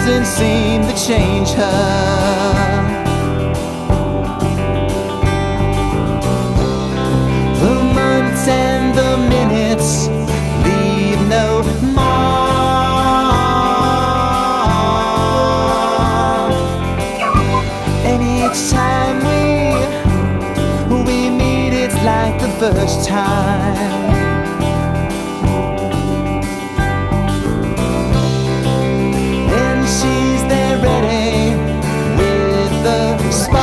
doesn't seem to change her. The months and the minutes leave no mark. And each time we meet, it's like the first time. And she's there ready with the spark.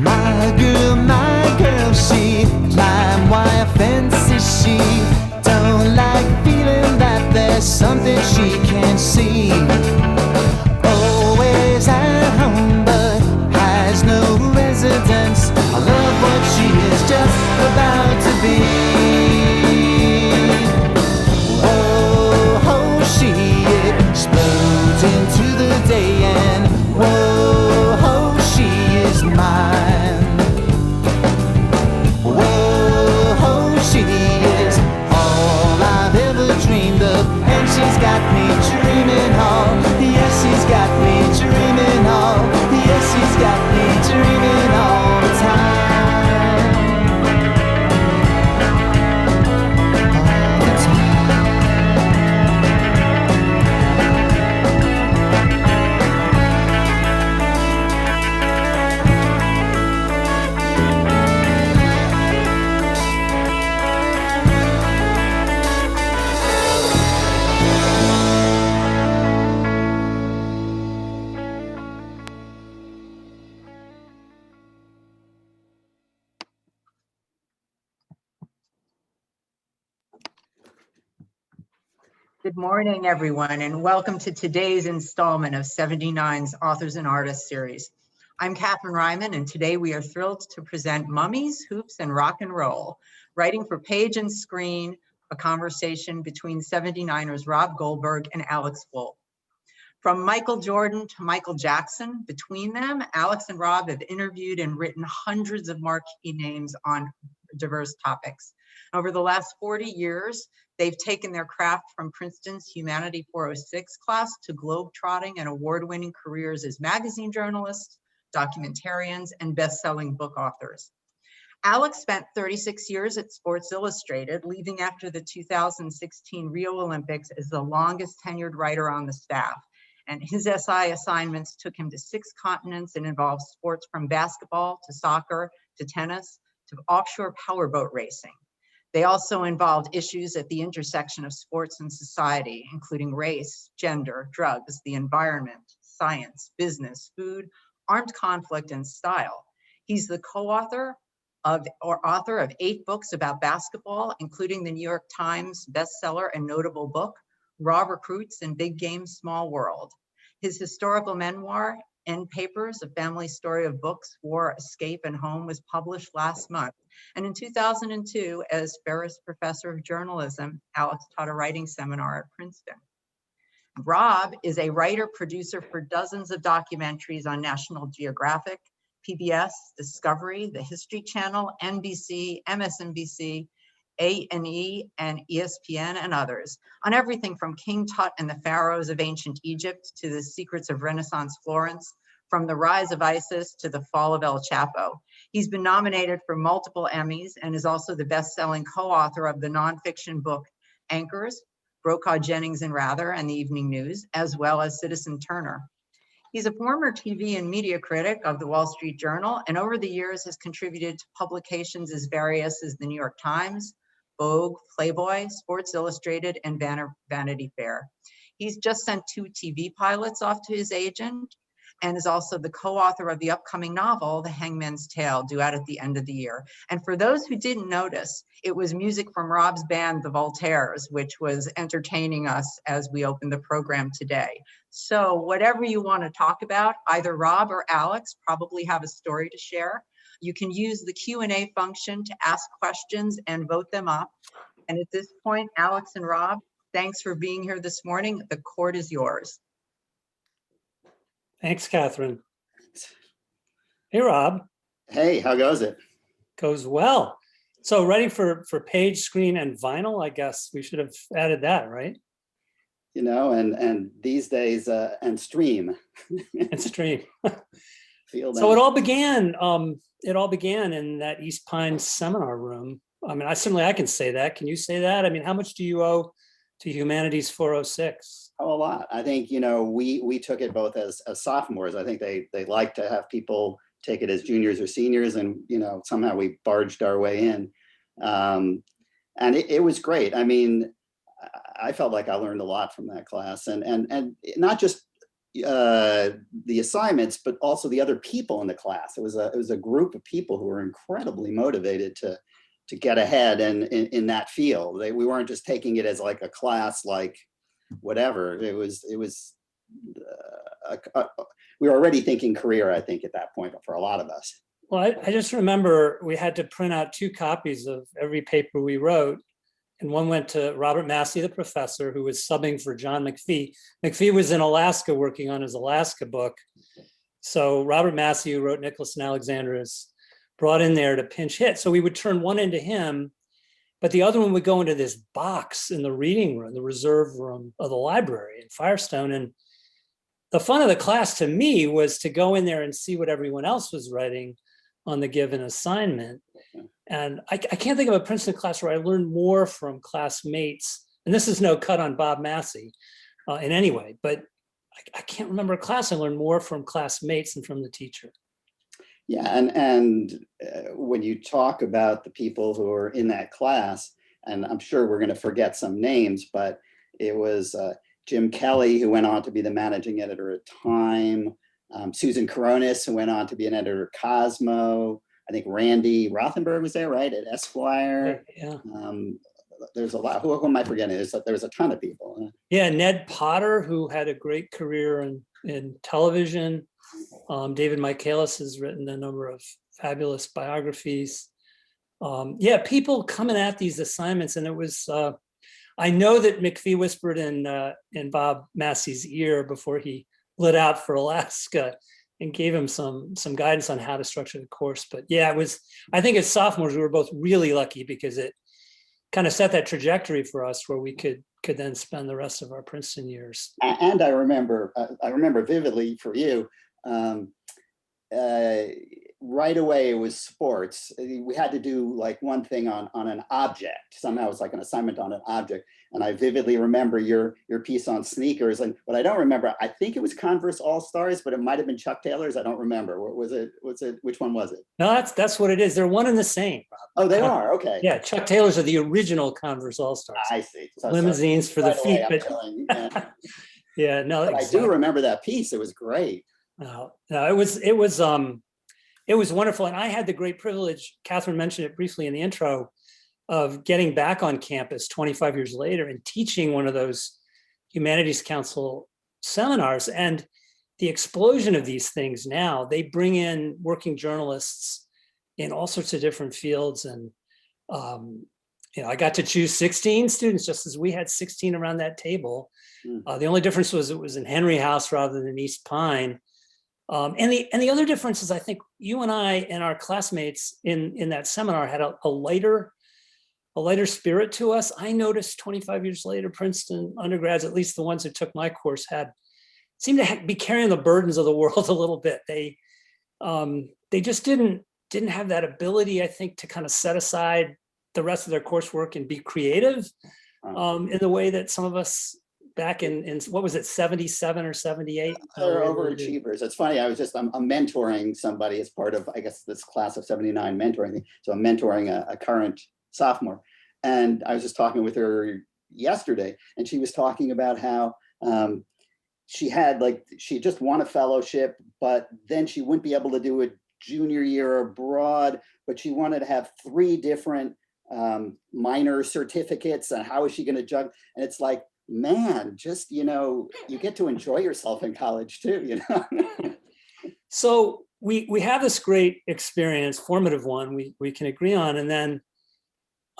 My girl, she climb wire fences. She don't like feeling that there's something she can't see. Always at home but has no residence. I love what she is just about to be. Whoa, she explodes into the day, and whoa, she is mine. Whoa, she is all I've ever dreamed of, and she's got me dreaming all. Yes, she's got me dreaming all. Yes, she's got me dreaming all the time. All the time. Good morning, everyone, and welcome to today's installment of 79's Authors and Artists series. I'm Catherine Ryman, and today we are thrilled to present Mummies, Hoops, and Rock and Roll, writing for Page and Screen, a conversation between 79ers Rob Goldberg and Alex Wolff. From Michael Jordan to Michael Jackson, between them, Alex and Rob have interviewed and written hundreds of marquee names on diverse topics. Over the last 40 years, they've taken their craft from Princeton's Humanity 406 class to globe-trotting and award-winning careers as magazine journalists, documentarians, and best-selling book authors. Alex spent 36 years at Sports Illustrated, leaving after the 2016 Rio Olympics as the longest tenured writer on the staff. And his SI assignments took him to 6 continents and involved sports from basketball to soccer to tennis to offshore powerboat racing. They also involved issues at the intersection of sports and society, including race, gender, drugs, the environment, science, business, food, armed conflict, and style. He's the co-author of 8 books about basketball, including the New York Times bestseller and notable book, Raw Recruits and Big Game, Small World. His historical memoir, End Papers, A Family Story of Books, War, Escape, and Home, was published last month. And in 2002, as Ferris Professor of Journalism, Alex taught a writing seminar at Princeton. Rob is a writer-producer for dozens of documentaries on National Geographic, PBS, Discovery, the History Channel, NBC, MSNBC, A&E, and ESPN, and others, on everything from King Tut and the pharaohs of ancient Egypt to the secrets of Renaissance Florence, from the rise of ISIS to the fall of El Chapo. He's been nominated for multiple Emmys and is also the best-selling co-author of the nonfiction book Anchors, Brokaw, Jennings, and Rather, and the Evening News, as well as Citizen Turner. He's a former TV and media critic of the Wall Street Journal, and over the years has contributed to publications as various as the New York Times, Vogue, Playboy, Sports Illustrated, and Vanity Fair. He's just sent 2 TV pilots off to his agent and is also the co-author of the upcoming novel, The Hangman's Tale, due out at the end of the year. And for those who didn't notice, it was music from Rob's band, The Voltaires, which was entertaining us as we opened the program today. So whatever you want to talk about, either Rob or Alex probably have a story to share. You can use the Q&A function to ask questions and vote them up. And at this point, Alex and Rob, thanks for being here this morning. The court is yours. Thanks, Catherine. Hey, Rob. Hey, how goes it? Goes well. So ready for page, screen, and vinyl? I guess we should have added that, right? You know, and these days, and stream. And stream. Feel So them. it all began. It all began in that East Pine seminar room. I mean, I can say that. Can you say that? I mean, how much do you owe to Humanities 406? Oh, a lot. I think, you know, we took it both as sophomores. I think they like to have people take it as juniors or seniors, and, you know, somehow we barged our way in. And it was great. I mean, I felt like I learned a lot from that class, and not just the assignments, but also the other people in the class. It was a group of people who were incredibly motivated to get ahead and in that field. We weren't just taking it as like a class, like whatever. It was we were already thinking career, I think, at that point for a lot of us. Well, I just remember we had to print out 2 copies of every paper we wrote. And one went to Robert Massey, the professor, who was subbing for John McPhee. McPhee was in Alaska working on his Alaska book. So Robert Massey, who wrote Nicholas and Alexander, is brought in there to pinch hit. So we would turn one into him, but the other one would go into this box in the reading room, the reserve room of the library in Firestone. And the fun of the class to me was to go in there and see what everyone else was writing on the given assignment. And I can't think of a Princeton class where I learned more from classmates, and this is no cut on Bob Massey in any way, but I can't remember a class I learned more from classmates than from the teacher. Yeah, and when you talk about the people who are in that class, and I'm sure we're going to forget some names, but it was Jim Kelly, who went on to be the managing editor at Time, Susan Coronis, who went on to be an editor at Cosmo. I think Randy Rothenberg was there, right, at Esquire. Yeah. There's a lot. Who am I forgetting? There was a ton of people. Yeah, Ned Potter, who had a great career in television. David Michaelis has written a number of fabulous biographies. Yeah, people coming at these assignments, and it was. I know that McPhee whispered in Bob Massey's ear before he lit out for Alaska, and gave him some guidance on how to structure the course. But yeah, it was, I think as sophomores, we were both really lucky because it kind of set that trajectory for us where we could then spend the rest of our Princeton years. And I remember vividly for you, right away it was sports. We had to do like one thing on an object. Somehow it's like an assignment on an object. And I vividly remember your piece on sneakers. And what I don't remember, I think it was Converse All-Stars, but it might have been Chuck Taylor's. I don't remember. What was it? Which one was it? No, that's what it is. They're one and the same. Oh, they are. Okay. Yeah, Chuck Taylor's are the original Converse All-Stars. I see. Limousines for the feet. But yeah, no. But exactly. I do remember that piece. It was great. No, it was wonderful. And I had the great privilege, Catherine mentioned it briefly in the intro, of getting back on campus 25 years later and teaching one of those Humanities Council seminars. And the explosion of these things now, they bring in working journalists in all sorts of different fields. And I got to choose 16 students, just as we had 16 around that table. The only difference was it was in Henry House rather than East Pine. And the other difference is, I think you and I and our classmates in that seminar had a lighter spirit to us. I noticed 25 years later, Princeton undergrads, at least the ones who took my course, seemed to be carrying the burdens of the world a little bit. They just didn't have that ability, I think, to kind of set aside the rest of their coursework and be creative in the way that some of us back in what was it, 77 or 78? They're overachievers. It's funny. I'm mentoring somebody as part of, I guess, this class of 79 mentoring thing. So I'm mentoring a current sophomore. And I was just talking with her yesterday, and she was talking about how she just won a fellowship, but then she wouldn't be able to do a junior year abroad, but she wanted to have 3 different minor certificates, and how is she going to juggle? And it's like, man, just, you get to enjoy yourself in college too, So we have this great experience, formative one, we can agree on. And then,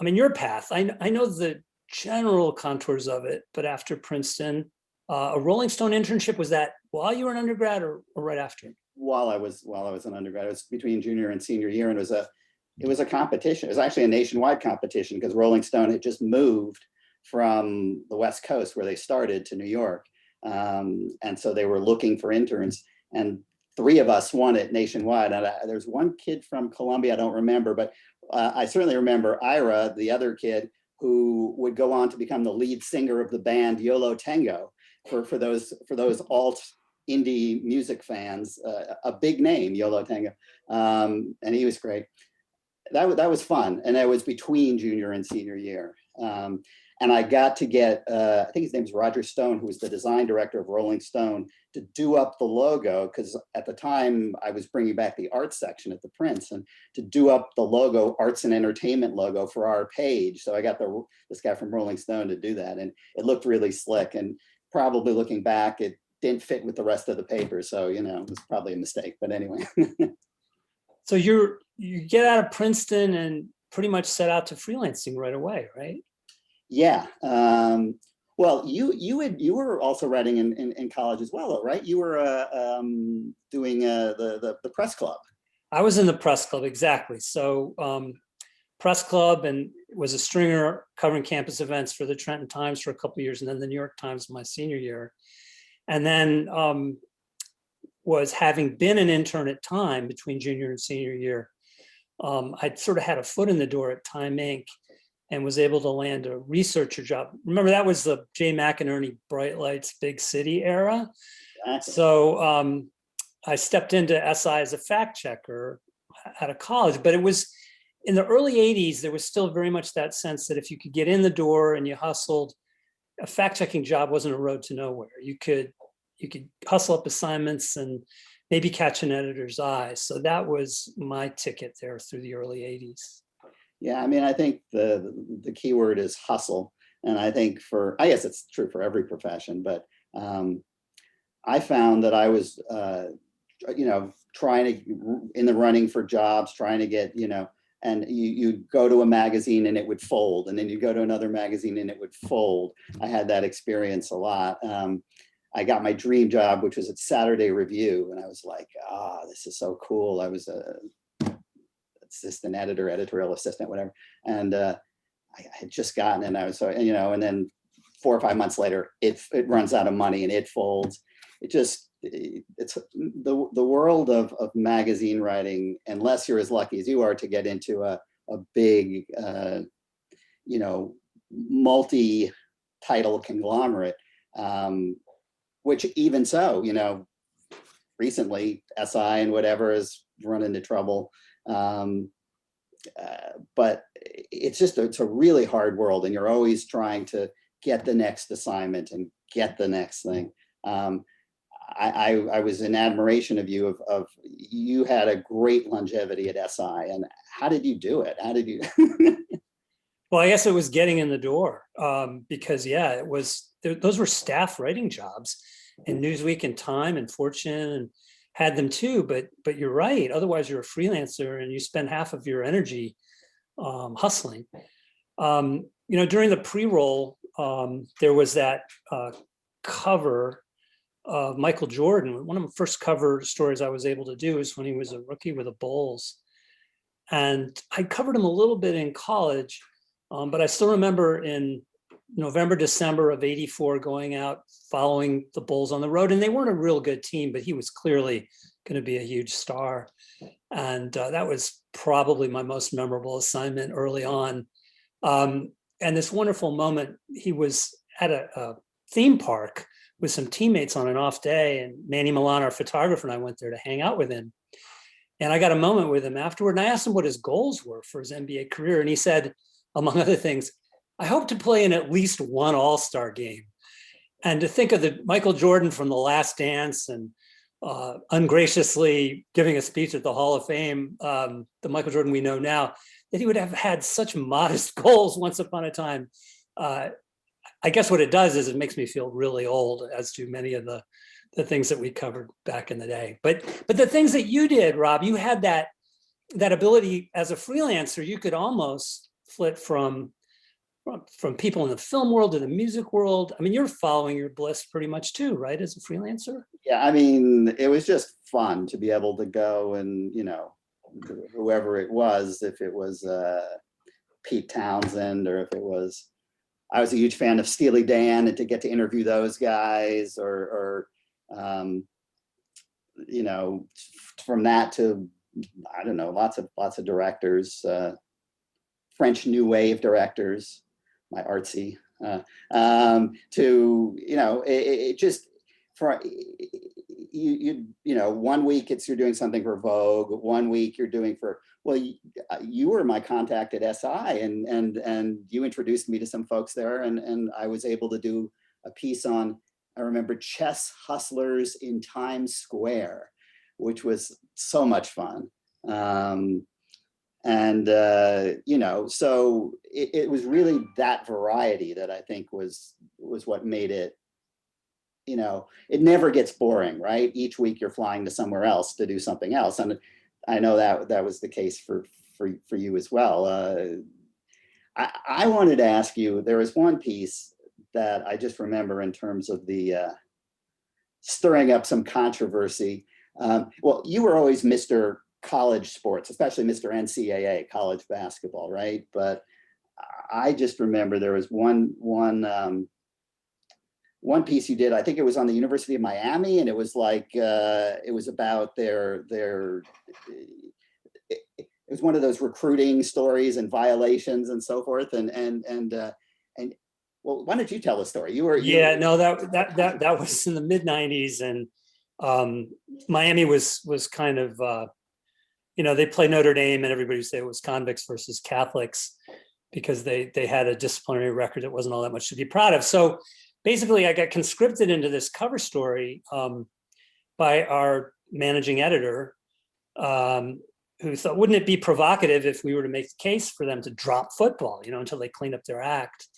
I mean, your path, I know the general contours of it, but after Princeton, A Rolling Stone internship, was that while you were an undergrad or right after? While I was an undergrad. It was between junior and senior year, and it was a competition. It was actually a nationwide competition because Rolling Stone had just moved from the West Coast where they started to New York. And so they were looking for interns, and 3 of us won it nationwide. And there's one kid from Columbia, I don't remember, but I certainly remember Ira, the other kid, who would go on to become the lead singer of the band Yolo Tango for those alt indie music fans, a big name, Yolo Tango. And he was great. That was fun. And that was between junior and senior year. And I got to get, I think his name's Roger Stone, who was the design director of Rolling Stone, to do up the logo, because at the time I was bringing back the arts section at the Prince, and to do up the logo, arts and entertainment logo for our page. So I got this guy from Rolling Stone to do that, and it looked really slick. And probably looking back, it didn't fit with the rest of the paper. So, it was probably a mistake, but anyway. So you get out of Princeton and pretty much set out to freelancing right away, right? Yeah. Well, you were also writing in college as well, right? You were doing the press club. I was in the press club, exactly. So press club, and was a stringer covering campus events for the Trenton Times for a couple of years, and then the New York Times my senior year. And then was, having been an intern at Time between junior and senior year, I'd sort of had a foot in the door at Time Inc. and was able to land a researcher job. Remember, that was the Jay McInerney Bright Lights Big City era. Exactly. So I stepped into SI as a fact checker out of college, but it was in the early 80s, there was still very much that sense that if you could get in the door and you hustled, a fact checking job wasn't a road to nowhere. You could hustle up assignments and maybe catch an editor's eye. So that was my ticket there through the early 80s. Yeah, I mean, I think the key word is hustle. And I think I guess it's true for every profession, but I found that I was, trying to, in the running for jobs, trying to get, and you go to a magazine and it would fold, and then you go to another magazine and it would fold. I had that experience a lot. I got my dream job, which was at Saturday Review, and I was like, this is so cool. I was a assistant editor, editorial assistant, whatever. And I had just gotten it, and I was so, and then 4 or 5 months later, it runs out of money and it folds. It's the world of magazine writing, unless you're as lucky as you are to get into a big, multi-title conglomerate, which even so, recently SI and whatever has run into trouble. But it's a really hard world, and you're always trying to get the next assignment and get the next thing. I was in admiration of you of you had a great longevity at SI, and how did you do it? How did you? Well, I guess it was getting in the door, because it was, those were staff writing jobs, and Newsweek and Time and Fortune and had them too, but you're right. Otherwise you're a freelancer and you spend half of your energy hustling. During the pre-roll, there was that cover of Michael Jordan. One of the first cover stories I was able to do is when he was a rookie with the Bulls. And I covered him a little bit in college, but I still remember in November, December of '84 going out, following the Bulls on the road. And they weren't a real good team, but he was clearly going to be a huge star. And that was probably my most memorable assignment early on. And this wonderful moment, he was at a theme park with some teammates on an off day, and Manny Milan, our photographer, and I went there to hang out with him. And I got a moment with him afterward, and I asked him what his goals were for his NBA career. And he said, among other things, I hope to play in at least one All-Star game. And to think of the Michael Jordan from The Last Dance and ungraciously giving a speech at the Hall of Fame, the Michael Jordan we know now, that he would have had such modest goals once upon a time. I guess what it does is it makes me feel really old, as do many of the things that we covered back in the day. But the things that you did, Rob, you had that ability as a freelancer. You could almost flip from from people in the film world to the music world. I mean, you're following your bliss pretty much too, right? As a freelancer. Yeah, I mean, it was just fun to be able to go and, whoever it was, if it was Pete Townsend or if it was, I was a huge fan of Steely Dan, and to get to interview those guys or from that to, I don't know, lots of directors, French New Wave directors, my artsy, to, it just, for you 1 week you're doing something for Vogue, 1 week you're doing for, well, you were my contact at SI, and you introduced me to some folks there, and I was able to do a piece on, I remember, chess hustlers in Times Square, which was so much fun. So it was really that variety that I think was what made it, it never gets boring, right? Each week you're flying to somewhere else to do something else. And I know that was the case for you as well. I wanted to ask you, there was one piece that I just remember in terms of the stirring up some controversy. Well, you were always Mr. College sports, especially Mr. NCAA, college basketball, right? But I just remember there was one piece you did, I think it was on the University of Miami, and it was like, it was about it was one of those recruiting stories and violations and so forth. And well, why don't you tell the story? No, that was in the mid 90s, and Miami was kind of, they play Notre Dame, and everybody would say it was convicts versus Catholics because they had a disciplinary record that wasn't all that much to be proud of. So basically, I got conscripted into this cover story by our managing editor, who thought, wouldn't it be provocative if we were to make the case for them to drop football, until they cleaned up their act?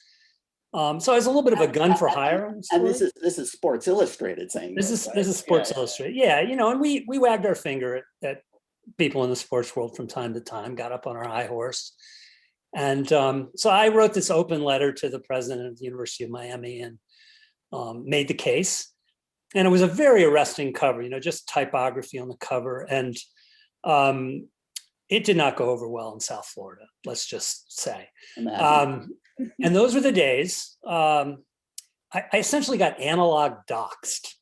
So I was a little bit of a gun for hire. And this is Sports Illustrated saying this is Sports Illustrated. Yeah, and we wagged our finger at people in the sports world from time to time, got up on our high horse. And so I wrote this open letter to the president of the University of Miami and made the case. And it was a very arresting cover, just typography on the cover. And it did not go over well in South Florida, let's just say. And those were the days. I essentially got analog doxxed.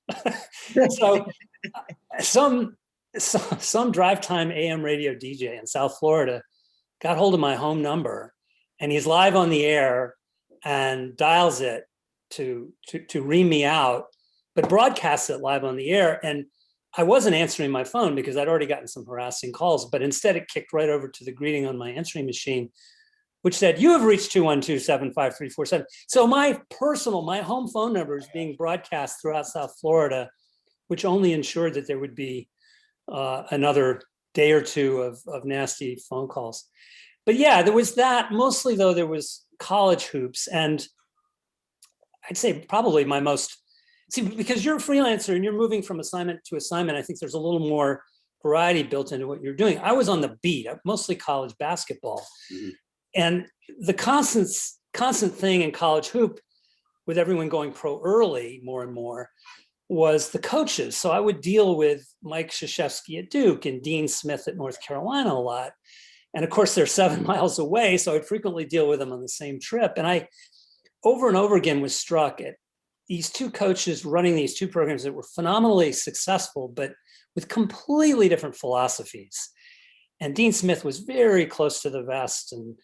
So some drive time AM radio DJ in South Florida got hold of my home number, and he's live on the air and dials it to ream me out, but broadcasts it live on the air. And I wasn't answering my phone because I'd already gotten some harassing calls, but instead it kicked right over to the greeting on my answering machine, which said, "You have reached 212-75347." So my home phone number is being broadcast throughout South Florida, which only ensured that there would be another day or two of nasty phone calls. But yeah, there was that. Mostly though, there was college hoops. And I'd say probably my most, because you're a freelancer and you're moving from assignment to assignment, I think there's a little more variety built into what you're doing. I was on the beat, mostly college basketball. Mm-hmm. And the constant thing in college hoop, with everyone going pro early more and more, was the coaches. So I would deal with Mike Krzyzewski at Duke and Dean Smith at North Carolina a lot. And of course, they're 7 miles away, so I'd frequently deal with them on the same trip. And I, over and over again, was struck at these two coaches running these two programs that were phenomenally successful, but with completely different philosophies. And Dean Smith was very close to the vest and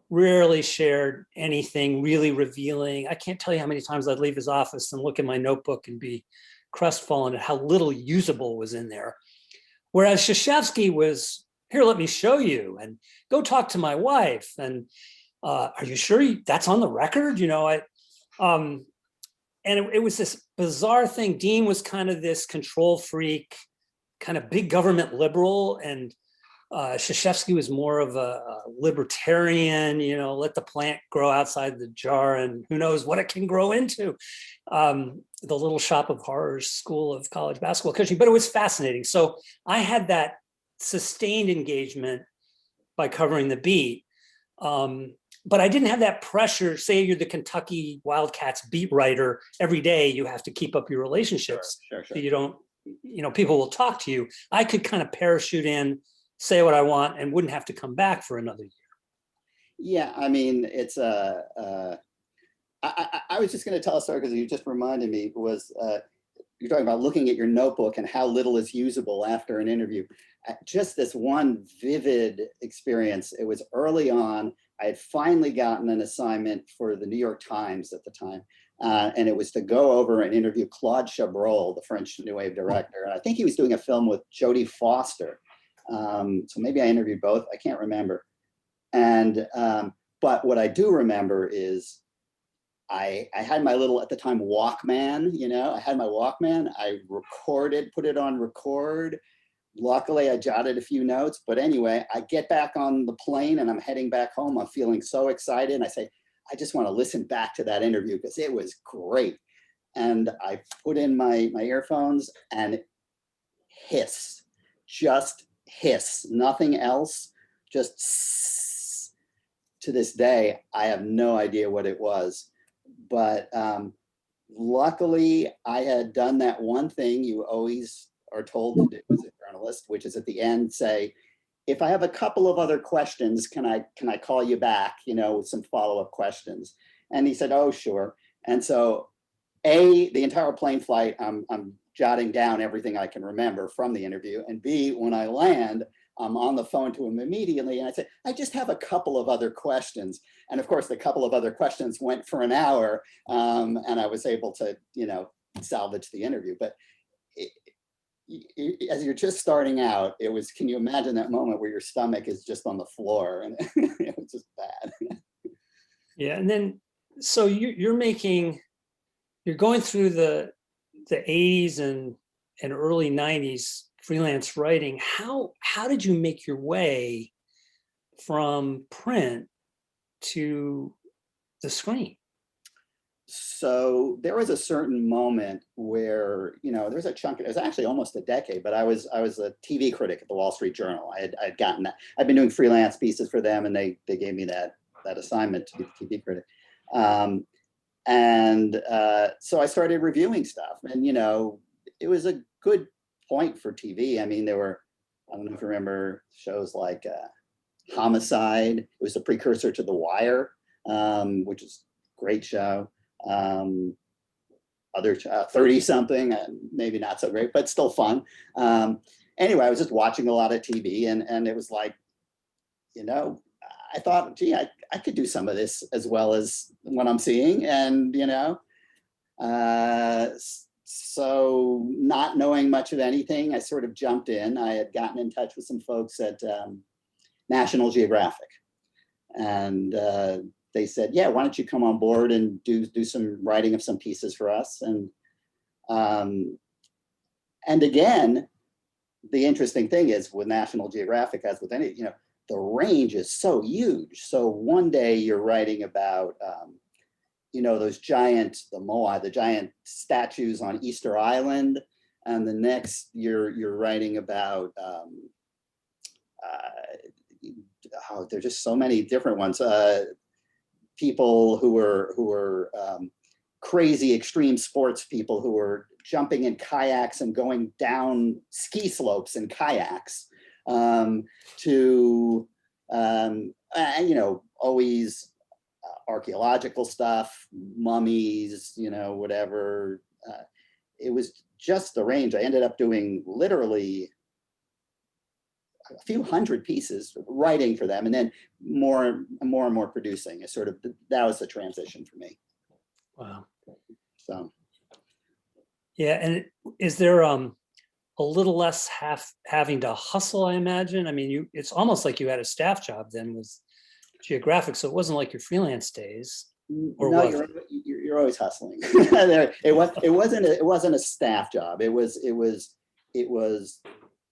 rarely shared anything really revealing. I can't tell you how many times I'd leave his office and look in my notebook and be crestfallen at how little usable was in there. Whereas Krzyzewski was, "Here, let me show you, and go talk to my wife. And are you sure that's on the record?" And it was this bizarre thing. Dean was kind of this control freak, kind of big government liberal, and Krzyzewski was more of a libertarian, let the plant grow outside the jar and who knows what it can grow into. The Little Shop of Horrors school of college basketball coaching, but it was fascinating. So I had that sustained engagement by covering the beat. but I didn't have that pressure. Say you're the Kentucky Wildcats beat writer, every day you have to keep up your relationships. Sure. So you don't, people will talk to you. I could kind of parachute in, say what I want, and wouldn't have to come back for another year. Yeah, I mean, it's I was just going to tell a story because you just reminded me, was you're talking about looking at your notebook and how little is usable after an interview. Just this one vivid experience. It was early on. I had finally gotten an assignment for the New York Times at the time. And it was to go over and interview Claude Chabrol, the French New Wave director. And I think he was doing a film with Jodie Foster. So maybe I interviewed both. I can't remember. And but what I do remember is I had my little, at the time, Walkman. I had my Walkman. I recorded, put it on record. Luckily, I jotted a few notes. But anyway, I get back on the plane and I'm heading back home. I'm feeling so excited. And I say, I just want to listen back to that interview because it was great. And I put in my earphones and hiss, just hiss, nothing else, just to this day, I have no idea what it was. But luckily, I had done that one thing you always are told to do as a journalist, which is at the end say, if I have a couple of other questions, can I call you back, with some follow-up questions? And he said, oh, sure. And so the entire plane flight, I'm jotting down everything I can remember from the interview. And B, when I land, I'm on the phone to him immediately. And I said, I just have a couple of other questions. And of course, the couple of other questions went for an hour. And I was able to, salvage the interview. But as you're just starting out, it was, can you imagine that moment where your stomach is just on the floor? And it was just bad. Yeah. And then, so you're going through the 80s and early 90s freelance writing. How did you make your way from print to the screen? So there was a certain moment where, there's a chunk, it was actually almost a decade, but I was a TV critic at the Wall Street Journal. I'd gotten that. I'd been doing freelance pieces for them, and they gave me that assignment to be the TV critic. So I started reviewing stuff, and, it was a good point for TV. I mean, there were, I don't know if you remember shows like Homicide. It was the precursor to The Wire, which is a great show. Other 30-something, maybe not so great, but still fun. Anyway, I was just watching a lot of TV, and it was like, I thought, gee, I could do some of this as well as what I'm seeing. And, so not knowing much of anything, I sort of jumped in. I had gotten in touch with some folks at National Geographic. And they said, yeah, why don't you come on board and do some writing of some pieces for us? And again, the interesting thing is with National Geographic, as with any, the range is so huge. So one day you're writing about, those giant, the moai, the giant statues on Easter Island. And the next you're writing about, there's just so many different ones. People who were crazy extreme sports people who were jumping in kayaks and going down ski slopes in kayaks, to always archaeological stuff, mummies, whatever. It was just the range. I ended up doing literally a few hundred pieces writing for them, and then more and more producing. It's sort of, that was the transition for me. Wow. So yeah. And is there a little less having to hustle, I imagine? I mean, it's almost like you had a staff job then with Geographic, so it wasn't like your freelance days. Or no, you're always hustling. It wasn't a staff job. It was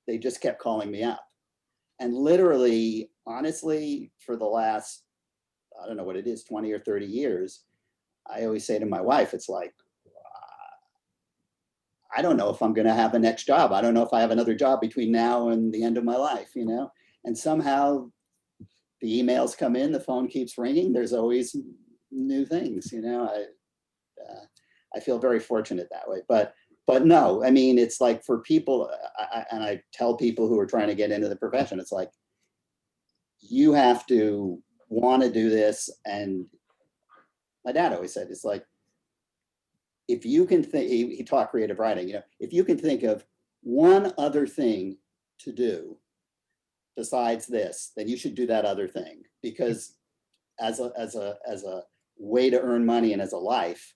they just kept calling me up. And literally, honestly, for the last, I don't know what it is, 20 or 30 years, I always say to my wife, it's like, I don't know if I'm going to have a next job. I don't know if I have another job between now and the end of my life, And somehow the emails come in, the phone keeps ringing. There's always new things, you know. I feel very fortunate that way. But no, I mean, it's like for people, and I tell people who are trying to get into the profession, it's like, you have to want to do this. And my dad always said, it's like, if you can think, he taught creative writing, you know, if you can think of one other thing to do besides this, then you should do that other thing, because as a way to earn money and as a life,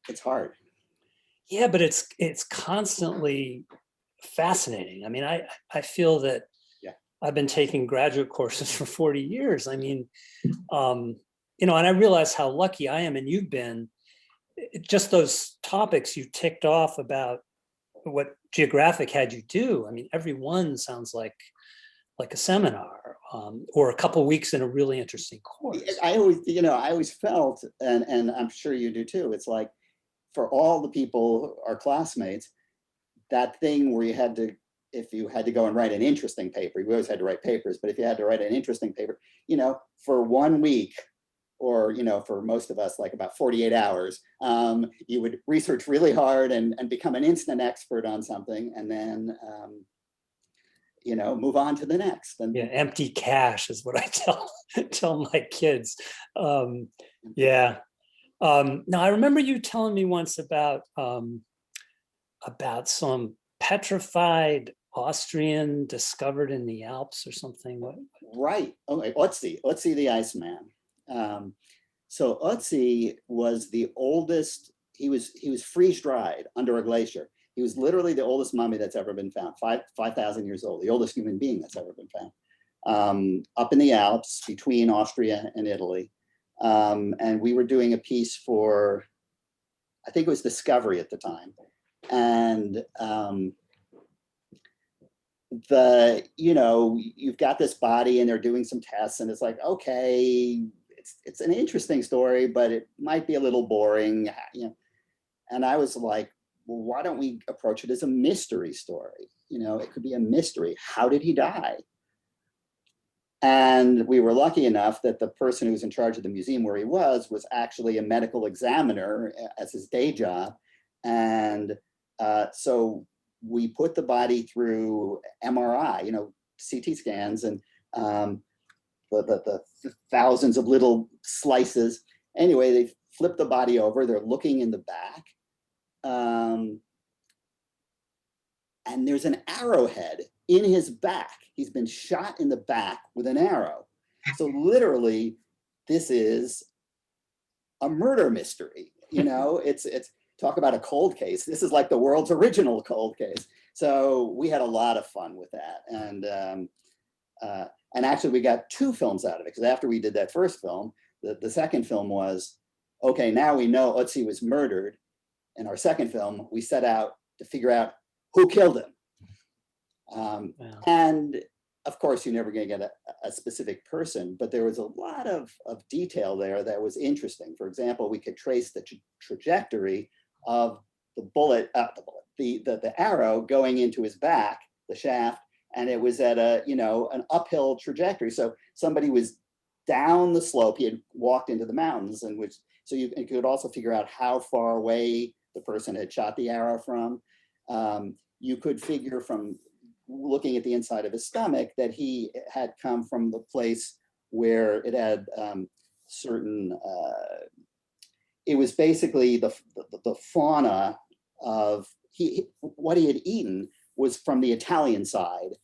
it's hard. Yeah, but it's constantly fascinating. I mean, I feel that I've been taking graduate courses for 40 years. I mean, you know, and I realize how lucky I am, and you've been, just those topics you ticked off about what Geographic had you do. I mean, every one sounds like a seminar, or a couple weeks in a really interesting course. I always felt, and I'm sure you do too, it's like, for all the people, our classmates, that thing where you had to, if you had to go and write an interesting paper, we always had to write papers, but if you had to write an interesting paper, you know, for 1 week, or, you know, for most of us, like about 48 hours, you would research really hard and become an instant expert on something, and then, you know, move on to the next. And yeah, empty cache is what I tell my kids. Yeah. Now, I remember you telling me once about some petrified Austrian discovered in the Alps or something. What? Right. Okay. Otzi the Iceman. So Otzi was the oldest. He was freeze dried under a glacier. He was literally the oldest mummy that's ever been found. 5,000 years old. The oldest human being that's ever been found. Up in the Alps between Austria and Italy. And we were doing a piece for, I think it was Discovery at the time. And you know, you've got this body and they're doing some tests, and it's like, okay, it's an interesting story, but it might be a little boring, you know. And I was like, well, why don't we approach it as a mystery story? You know, it could be a mystery. How did he die? And we were lucky enough that the person who was in charge of the museum where he was actually a medical examiner as his day job. And so we put the body through MRI, you know, CT scans, and the thousands of little slices. Anyway, they flip the body over, they're looking in the back. And there's an arrowhead in his back. He's been shot in the back with an arrow. So literally, this is a murder mystery. You know, it's talk about a cold case. This is like the world's original cold case. So we had a lot of fun with that. And actually we got 2 films out of it, because after we did that first film, the second film was, okay, now we know Otzi was murdered. In our second film, we set out to figure out who killed him. And of course, you're never going to get a specific person, but there was a lot of detail there that was interesting. For example, we could trace the trajectory of the arrow going into his back, the shaft, and it was at an uphill trajectory. So somebody was down the slope, he had walked into the mountains, and so you could also figure out how far away the person had shot the arrow from. You could figure from looking at the inside of his stomach that he had come from the place where it had certain, it was basically the fauna of what he had eaten was from the Italian side,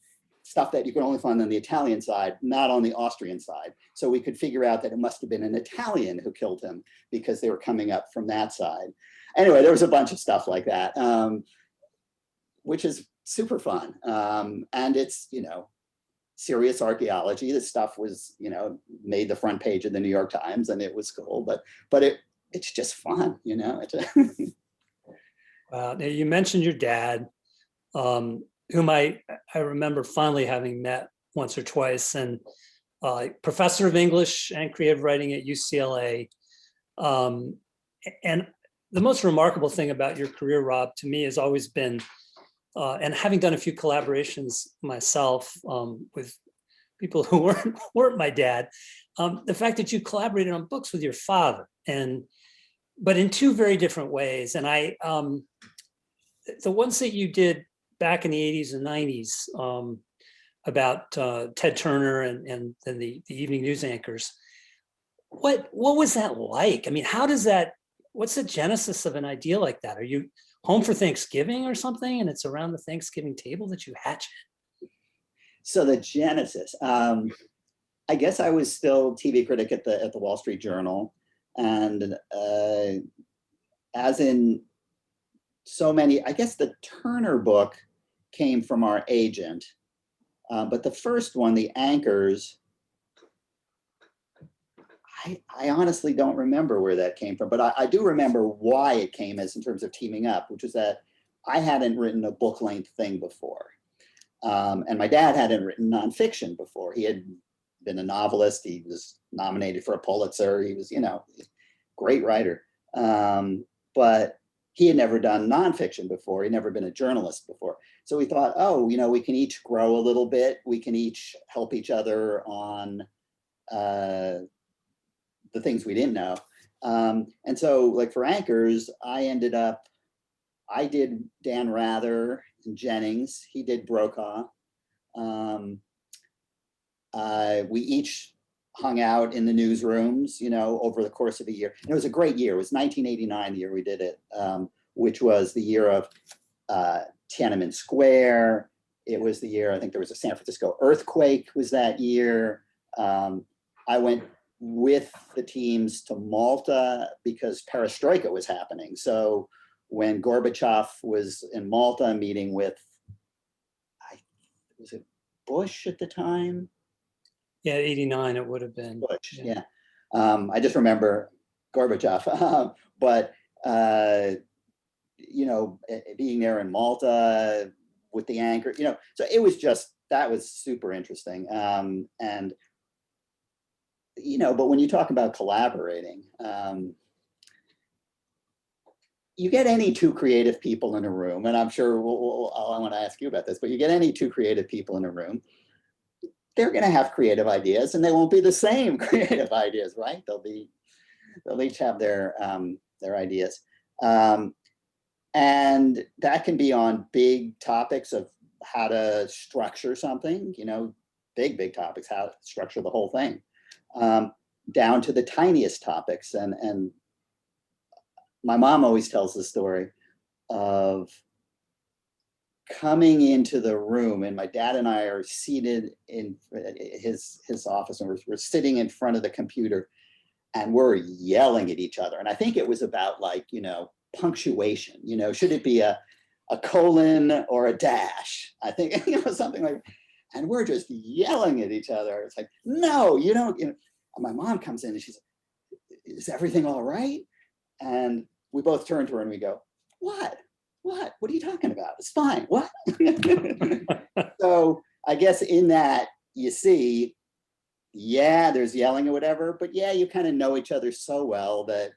stuff that you could only find on the Italian side, not on the Austrian side. So we could figure out that it must have been an Italian who killed him, because they were coming up from that side. Anyway, there was a bunch of stuff like that, which is super fun. And it's, serious archaeology. This stuff was, made the front page of the New York Times, and it was cool, but it's just fun, Now you mentioned your dad, whom I remember fondly having met once or twice, and professor of English and creative writing at UCLA. And the most remarkable thing about your career, Rob, to me has always been and having done a few collaborations myself with people who weren't my dad, the fact that you collaborated on books with your father, but in two very different ways. And the ones that you did back in the 80s and 90s about Ted Turner and the evening news anchors, what was that like? I mean, what's the genesis of an idea like that? Are you home for Thanksgiving or something, and it's around the Thanksgiving table that you hatch it? So the genesis, I guess I was still TV critic at the Wall Street Journal, and as in so many, I guess the Turner book came from our agent, but the first one, the anchors, I honestly don't remember where that came from, but I do remember why it came as in terms of teaming up, which was that I hadn't written a book-length thing before. And my dad hadn't written nonfiction before. He had been a novelist. He was nominated for a Pulitzer. He was, great writer. But he had never done nonfiction before. He'd never been a journalist before. So we thought, we can each grow a little bit. We can each help each other on the things we didn't know. And so like for anchors, I did Dan Rather and Jennings. He did Brokaw. We each hung out in the newsrooms, over the course of a year. And it was a great year. It was 1989, the year we did it, which was the year of Tiananmen Square. It was the year, I think there was a San Francisco earthquake was that year. I went with the teams to Malta because perestroika was happening. So when Gorbachev was in Malta meeting with, was it Bush at the time? Yeah, 89 it would have been. Bush, yeah. I just remember Gorbachev, but being there in Malta with the anchor, so it was that was super interesting. And but when you talk about collaborating, you get any two creative people in a room, and I'm sure I want to ask you about this, but you get any two creative people in a room, they're going to have creative ideas, and they won't be the same creative ideas, right? They'll each have their ideas, and that can be on big topics of how to structure something, big topics, how to structure the whole thing. Down to the tiniest topics. And my mom always tells the story of coming into the room, and my dad and I are seated in his office, and we're sitting in front of the computer, and we're yelling at each other. And I think it was about punctuation, should it be a colon or a dash? I think, something like, and we're just yelling at each other. It's like, no, you don't. My mom comes in and she's like, is everything all right? And we both turn to her and we go, what are you talking about? It's fine. What? So I guess in that you see, there's yelling or whatever, but you kind of know each other so well that,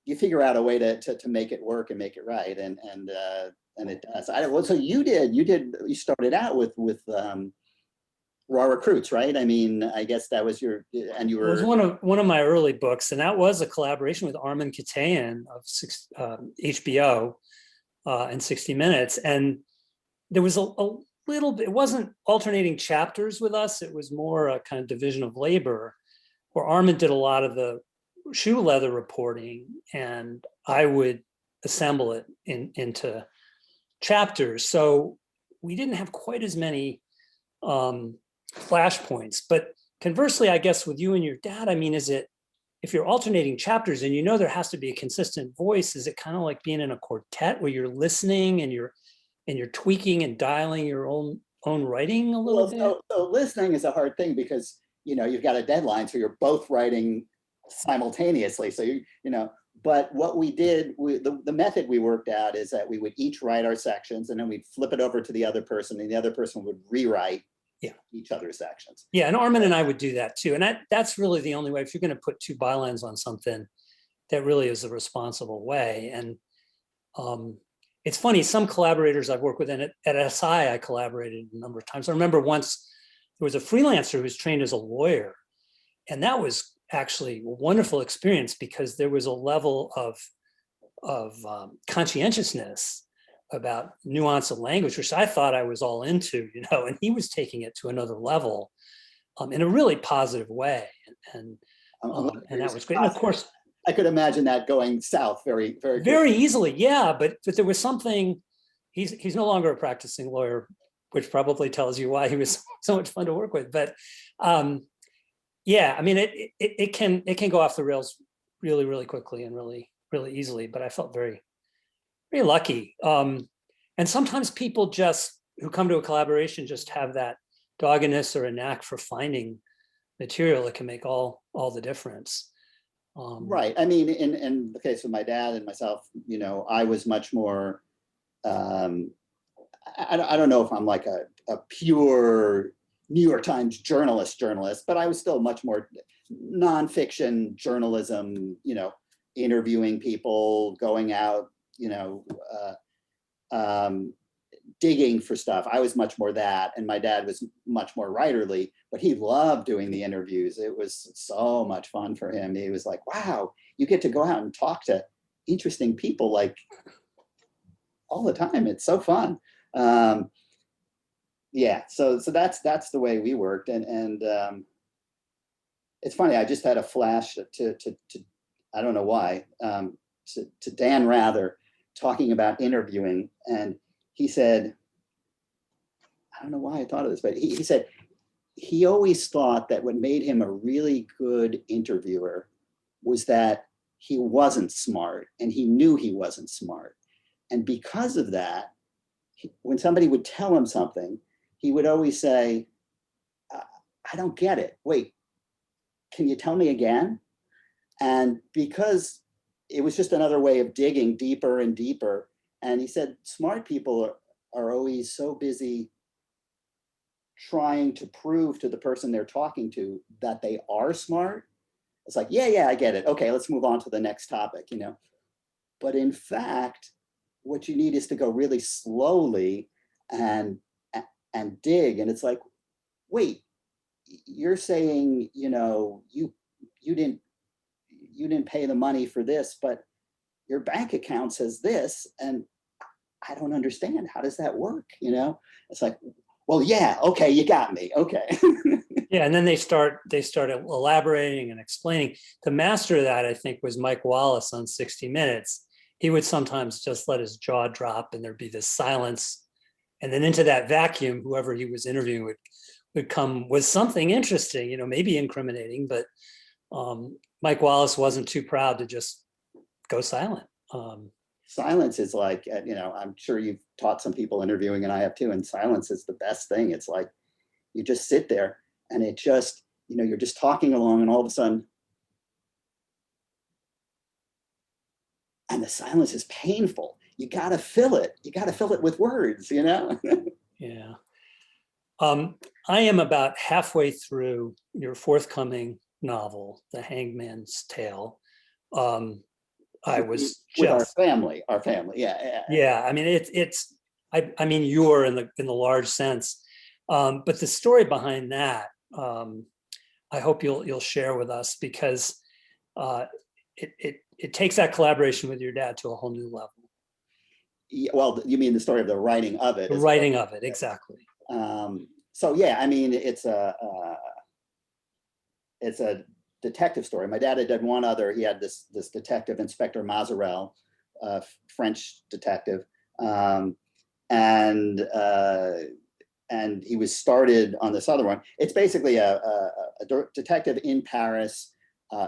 you figure out a way to make it work and make it right. And it does. So you started out with Raw Recruits, right? I mean, I guess that was it was one of my early books, and that was a collaboration with Armen Keteyian of HBO and 60 Minutes. And there was a little bit, it wasn't alternating chapters with us. It was more a kind of division of labor, where Armen did a lot of the shoe leather reporting, and I would assemble it into chapters. So we didn't have quite as many flashpoints. But conversely, I guess with you and your dad, I mean, if you're alternating chapters and there has to be a consistent voice, is it kind of like being in a quartet where you're listening and you're tweaking and dialing your own writing a little bit? So listening is a hard thing because you've got a deadline, so you're both writing simultaneously. So but what we did, the method we worked out is that we would each write our sections, and then we'd flip it over to the other person, and the other person would rewrite each other's sections. Yeah, and Armen and I would do that too. And that's really the only way. If you're going to put two bylines on something, that really is the responsible way. And it's funny, some collaborators I've worked with, and at SI, I collaborated a number of times. I remember once there was a freelancer who was trained as a lawyer, and that was actually a wonderful experience because there was a level of conscientiousness about nuance of language, which I thought I was all into, and he was taking it to another level in a really positive way. And that was great. And of course, I could imagine that going south very, very, very easily. Yeah. But there was something, he's no longer a practicing lawyer, which probably tells you why he was so much fun to work with. But yeah, I mean, it can go off the rails really, really quickly and really, really easily, but I felt very, very lucky. And sometimes people who come to a collaboration just have that doggedness or a knack for finding material that can make all the difference. Right. I mean, in the case of my dad and myself, I was much more, I don't know if I'm like a pure New York Times journalist, but I was still much more nonfiction journalism, interviewing people, going out, digging for stuff. I was much more that, and my dad was much more writerly, but he loved doing the interviews. It was so much fun for him. He was like, wow, you get to go out and talk to interesting people like all the time. It's so fun. Yeah, so that's the way we worked. And it's funny, I just had a flash to I don't know why, to Dan Rather talking about interviewing, and he said, I don't know why I thought of this, but he said he always thought that what made him a really good interviewer was that he wasn't smart, and he knew he wasn't smart. And because of that, when somebody would tell him something, he would always say, I don't get it. Wait, can you tell me again? And because it was just another way of digging deeper and deeper. And he said, smart people are always so busy trying to prove to the person they're talking to that they are smart. It's like, yeah, I get it. Okay, let's move on to the next topic, But in fact, what you need is to go really slowly and dig. And it's like, wait, you're saying, you didn't pay the money for this, but your bank account says this, and I don't understand. How does that work? It's like, well, yeah, okay, you got me. Okay. Yeah, and then they start elaborating and explaining. The master of that, I think, was Mike Wallace on 60 Minutes. He would sometimes just let his jaw drop and there'd be this silence. And then into that vacuum, whoever he was interviewing would come with something interesting, maybe incriminating, but Mike Wallace wasn't too proud to just go silent. Silence is like, I'm sure you've taught some people interviewing, and I have too, and silence is the best thing. It's like, you just sit there and it just, you're just talking along, and all of a sudden, and the silence is painful. You got to fill it. You got to fill it with words, Yeah. I am about halfway through your forthcoming novel, The Hangman's Tale. I was with just our family. Yeah. Yeah. I mean, I mean, you're in the large sense, but the story behind that, I hope you'll share with us, because it takes that collaboration with your dad to a whole new level. Yeah, well, you mean the story of the writing of it? The writing of it, exactly. So yeah, I mean, it's a detective story. My dad had done one other. He had this detective, Inspector Mazarel, French detective, and he was started on this other one. It's basically a detective in Paris,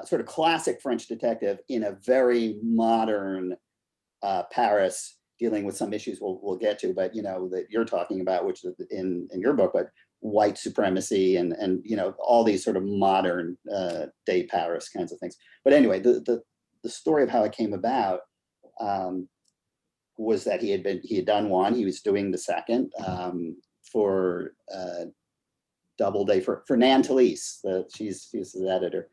sort of classic French detective in a very modern Paris, dealing with some issues we'll get to, but that you're talking about, which is in your book, but white supremacy and all these sort of modern day Paris kinds of things. But anyway, the story of how it came about was that he had done one. He was doing the second for Doubleday for Nan Talese. She's the editor.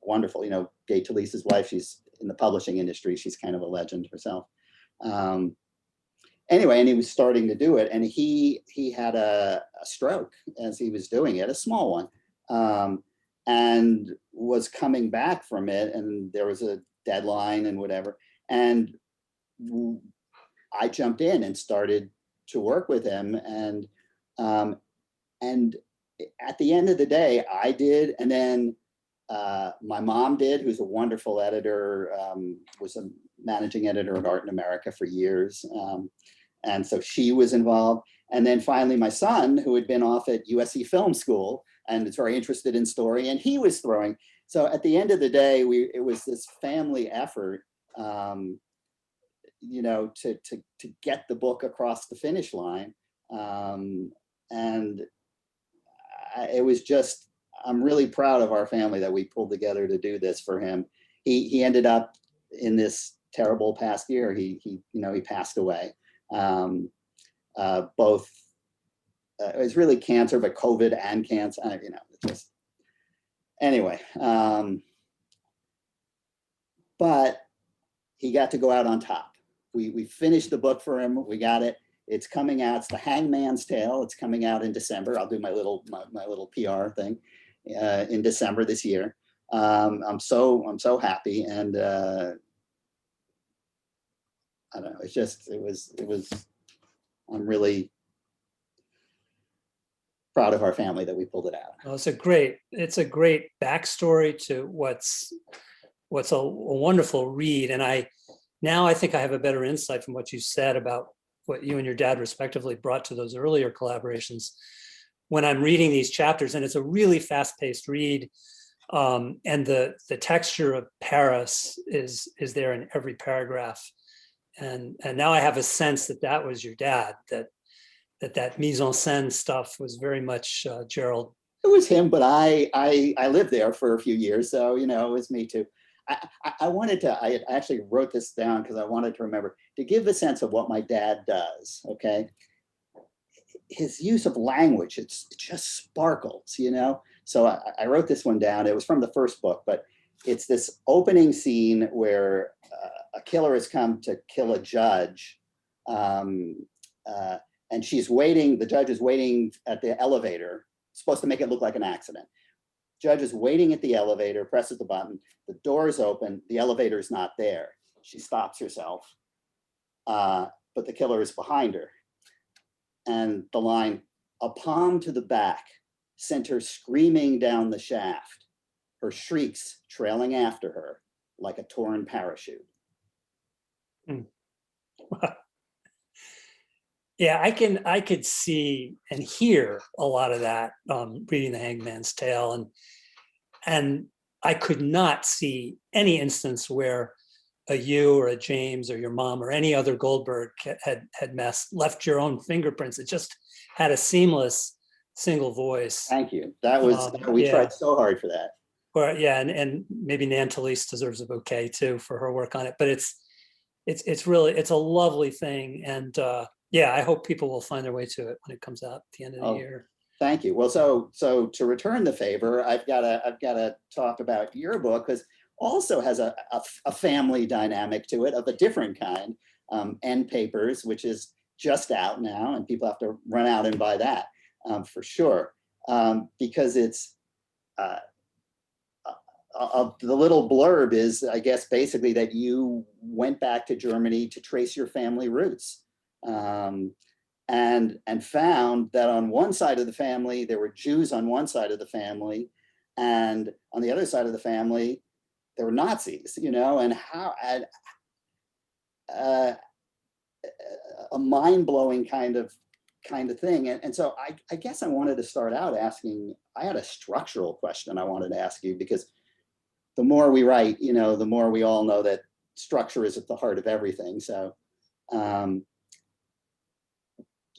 Wonderful, Gay Talese's wife. She's in the publishing industry. She's kind of a legend herself. anyway, and he was starting to do it, and he had a stroke as he was doing it, a small one, and was coming back from it, and there was a deadline and whatever, and I jumped in and started to work with him, and at the end of the day, I did, and then my mom did, who's a wonderful editor, was a managing editor at Art in America for years. And so she was involved. And then finally, my son, who had been off at USC Film School and is very interested in story, and he was throwing. So at the end of the day, it was this family effort, you know, to get the book across the finish line. And it was just, I'm really proud of our family that we pulled together to do this for him. He ended up in this terrible past year. He passed away. Both, it was really cancer, but COVID and cancer, you know, just, anyway. But he got to go out on top. We finished the book for him. We got it. It's coming out. It's The Hangman's Tale. It's coming out in December. I'll do my little PR thing in December this year. I'm so happy, and I don't know. It's just it was. I'm really proud of our family that we pulled it out. Well, it's a great backstory to what's a wonderful read, and I think I have a better insight from what you said about what you and your dad respectively brought to those earlier collaborations when I'm reading these chapters. And it's a really fast-paced read, and the texture of Paris is there in every paragraph, and now I have a sense that was your dad, that mise en scène stuff was very much Gerald. It was him, but I lived there for a few years, so you know, it was me too. I actually wrote this down because I wanted to remember, to give a sense of what my dad does, okay? His use of language, it just sparkles, you know? So I wrote this one down. It was from the first book, but it's this opening scene where a killer has come to kill a judge, and she's waiting, the judge is waiting at the elevator, supposed to make it look like an accident. Judge is waiting at the elevator, presses the button, the door is open, the elevator is not there. She stops herself, but the killer is behind her. And the line, "A palm to the back sent her screaming down the shaft, her shrieks trailing after her like a torn parachute." Yeah, I could see and hear a lot of that reading The Hangman's Tale, and I could not see any instance where you or a James or your mom or any other Goldberg had left your own fingerprints. It just had a seamless single voice. Thank you. That was, we tried so hard for that. Or yeah, and maybe Nan Talese deserves a bouquet too for her work on it. But it's really, it's a lovely thing, and yeah, I hope people will find their way to it when it comes out at the end of the year. Thank you. Well, so to return the favor, I've got to talk about your book, because also has a family dynamic to it of a different kind. End Papers, which is just out now, and people have to run out and buy that for sure, because it's the little blurb is, I guess, basically that you went back to Germany to trace your family roots. And found that on one side of the family, there were Jews on one side of the family, and on the other side of the family, there were Nazis, you know, and how a mind-blowing kind of thing. And so I guess I wanted to start out asking, I had a structural question I wanted to ask you, because the more we write, you know, the more we all know that structure is at the heart of everything. So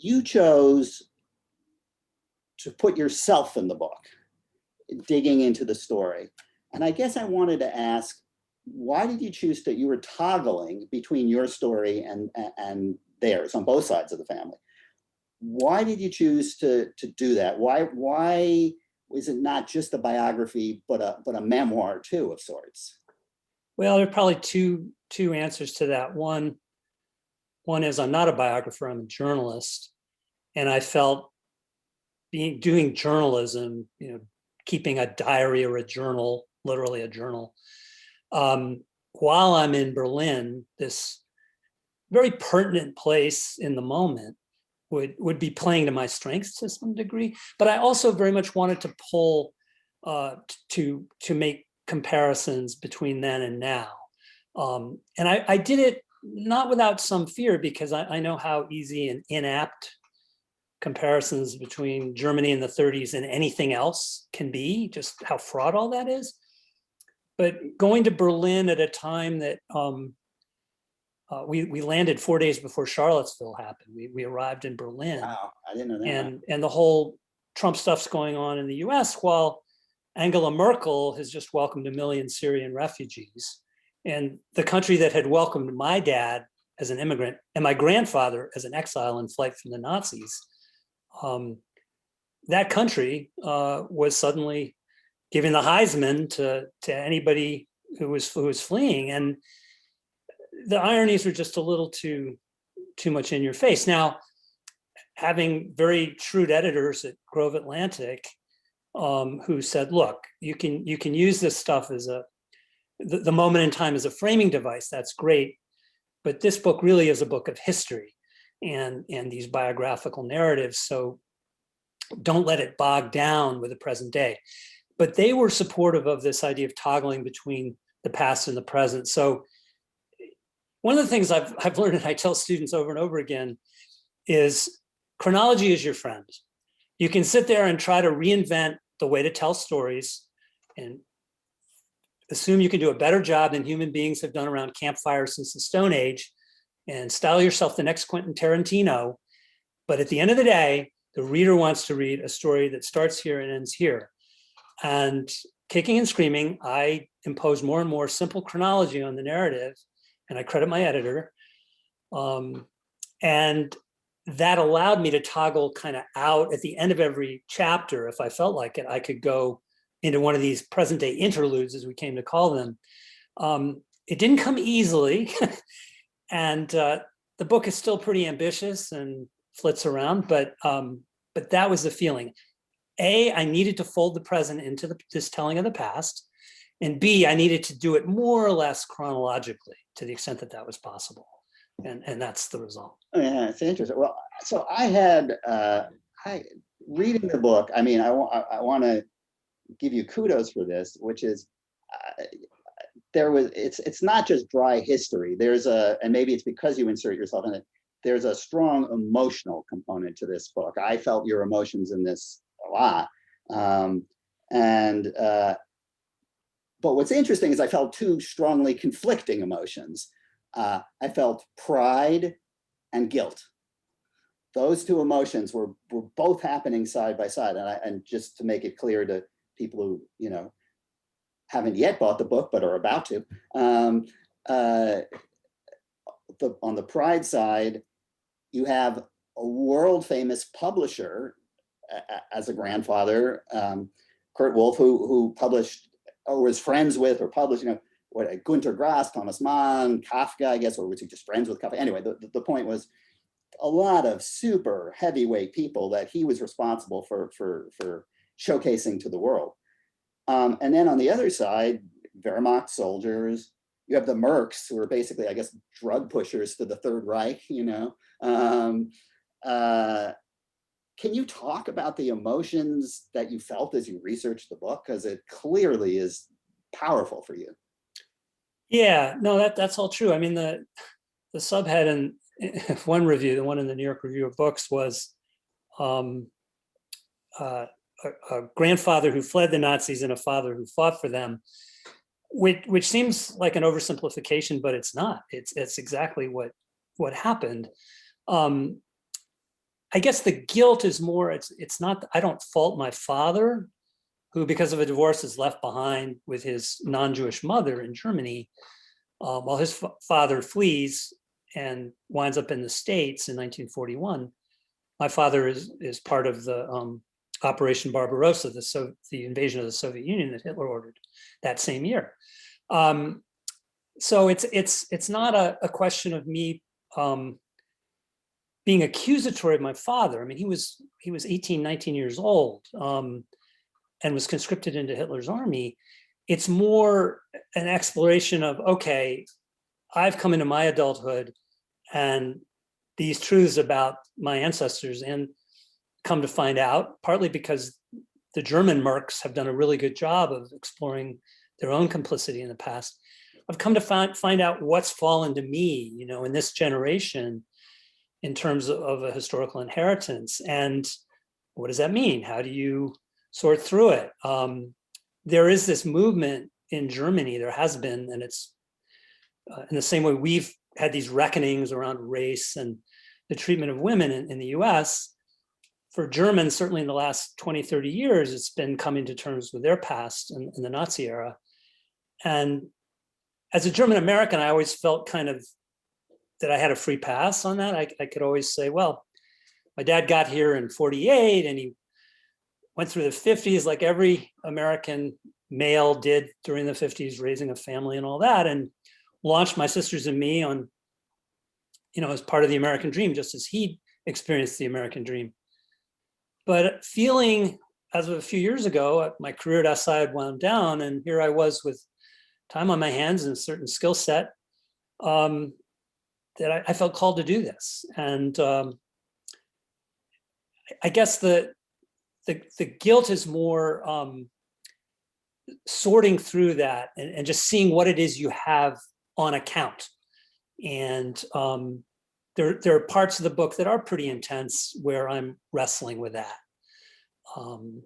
you chose to put yourself in the book, digging into the story. And I guess I wanted to ask, why did you choose to, you were toggling between your story and theirs on both sides of the family. Why did you choose to do that? Why is it not just a biography, but a memoir too, of sorts? Well, there are probably two answers to that. One, One is I'm not a biographer, I'm a journalist. And I felt doing journalism, keeping a diary or a journal, literally a journal, while I'm in Berlin, this very pertinent place in the moment would be playing to my strengths to some degree. But I also very much wanted to pull to make comparisons between then and now. And I did it not without some fear, because I know how easy and inapt comparisons between Germany in the 30s and anything else can be, just how fraught all that is. But going to Berlin at a time that we landed 4 days before Charlottesville happened. We arrived in Berlin. Wow, I didn't know that. And the whole Trump stuff's going on in the US, while Angela Merkel has just welcomed 1 million Syrian refugees. And the country that had welcomed my dad as an immigrant and my grandfather as an exile in flight from the Nazis, that country was suddenly giving the Heisman to anybody who was fleeing. And the ironies were just a little too much in your face. Now, having very shrewd editors at Grove Atlantic who said, look, you can use this stuff as the moment in time as a framing device, that's great. But this book really is a book of history and these biographical narratives. So don't let it bog down with the present day. But they were supportive of this idea of toggling between the past and the present. So one of the things I've learned, and I tell students over and over again, is chronology is your friend. You can sit there and try to reinvent the way to tell stories and assume you can do a better job than human beings have done around campfires since the Stone Age and style yourself the next Quentin Tarantino. But at the end of the day, the reader wants to read a story that starts here and ends here. And kicking and screaming, I impose more and more simple chronology on the narrative, and I credit my editor. And that allowed me to toggle kind of out at the end of every chapter. If I felt like it, I could go into one of these present day interludes, as we came to call them. It didn't come easily. And the book is still pretty ambitious and flits around, but that was the feeling. A, I needed to fold the present into this telling of the past. And B, I needed to do it more or less chronologically to the extent that that was possible. And that's the result. Oh, yeah, it's interesting. Well, so I had, reading the book, I mean, I want to give you kudos for this, which is, it's not just dry history. And maybe it's because you insert yourself in it, there's a strong emotional component to this book. I felt your emotions in this a lot. But what's interesting is I felt two strongly conflicting emotions. I felt pride and guilt. Those two emotions were both happening side by side. And just to make it clear to people who, haven't yet bought the book, but are about to, on the pride side, you have a world famous publisher as a grandfather, Kurt Wolff, who published, or was friends with, or published, Gunter Grass, Thomas Mann, Kafka, I guess, or was he just friends with Kafka? Anyway, the point was a lot of super heavyweight people that he was responsible for showcasing to the world. And then on the other side, Wehrmacht soldiers, you have the mercs, who are basically, I guess, drug pushers to the Third Reich, Can you talk about the emotions that you felt as you researched the book? Because it clearly is powerful for you. Yeah, no, that's all true. I mean, the subhead in one review, the one in the New York Review of Books, was a grandfather who fled the Nazis and a father who fought for them, which seems like an oversimplification, but it's not. It's exactly what happened. I guess the guilt is more, it's not, I don't fault my father, who because of a divorce is left behind with his non-Jewish mother in Germany, while his father flees and winds up in the States in 1941. My father is part of the Operation Barbarossa, the invasion of the Soviet Union that Hitler ordered that same year. So it's not a question of me being accusatory of my father. I mean, he was 18, 19 years old, and was conscripted into Hitler's army. It's more an exploration of, okay, I've come into my adulthood and these truths about my ancestors, and come to find out, partly because the German mercs have done a really good job of exploring their own complicity in the past. I've come to find out what's fallen to me, you know, in this generation in terms of a historical inheritance. And what does that mean? How do you sort through it? There is this movement in Germany, there has been, and it's in the same way we've had these reckonings around race and the treatment of women in the US. For Germans, certainly in the last 20, 30 years, it's been coming to terms with their past in the Nazi era. And as a German American, I always felt kind of that I had a free pass on that. I could always say, well, my dad got here in 48 and he went through the 50s like every American male did during the 50s, raising a family and all that, and launched my sisters and me on, you know, as part of the American dream, just as he experienced the American dream. But feeling, as of a few years ago, my career at SI had wound down, and here I was with time on my hands and a certain skill set, that I felt called to do this. And I guess the guilt is more sorting through that and just seeing what it is you have on account. And there are parts of the book that are pretty intense where I'm wrestling with that. And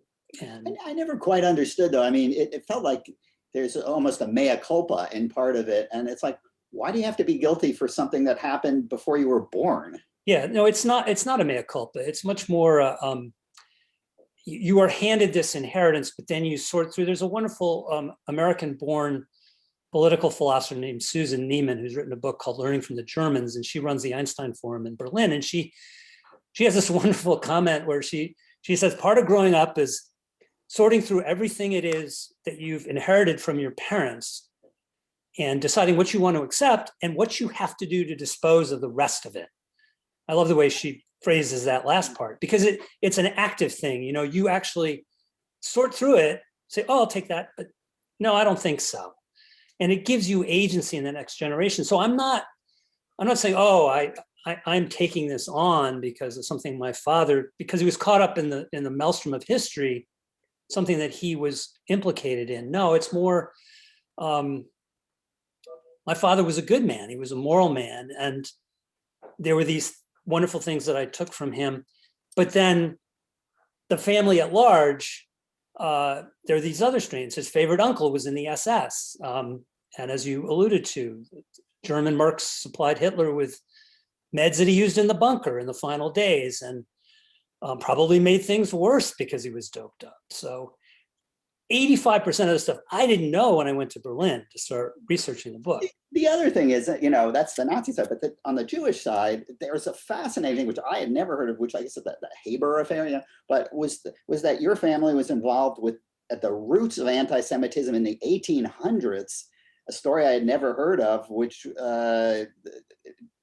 I never quite understood, though. I mean, it felt like there's almost a mea culpa in part of it. And it's like, why do you have to be guilty for something that happened before you were born? yeah, no, it's not a mea culpa. It's much more, you are handed this inheritance, but then you sort through. There's a wonderful American-born political philosopher named Susan Neiman, who's written a book called Learning from the Germans, and she runs the Einstein Forum in Berlin. And she has this wonderful comment where she says, part of growing up is sorting through everything it is that you've inherited from your parents and deciding what you want to accept and what you have to do to dispose of the rest of it. I love the way she phrases that last part, because it's an active thing. You know, you actually sort through it, say, oh, I'll take that, but no, I don't think so. And it gives you agency in the next generation. So I'm not saying, oh, I'm taking this on because of something my father, because he was caught up in the maelstrom of history, something that he was implicated in. No, it's more, my father was a good man. He was a moral man. And there were these wonderful things that I took from him. But then the family at large, there are these other strains. His favorite uncle was in the SS. And as you alluded to, German mercs supplied Hitler with meds that he used in the bunker in the final days, and probably made things worse because he was doped up. So 85% of the stuff I didn't know when I went to Berlin to start researching the book. The other thing is that, you know, that's the Nazi side, but on the Jewish side, there's a fascinating thing, which I had never heard of, which I guess is the Haber affair, you know, but was that your family was involved with, at the roots of anti-Semitism in the 1800s, a story I had never heard of, which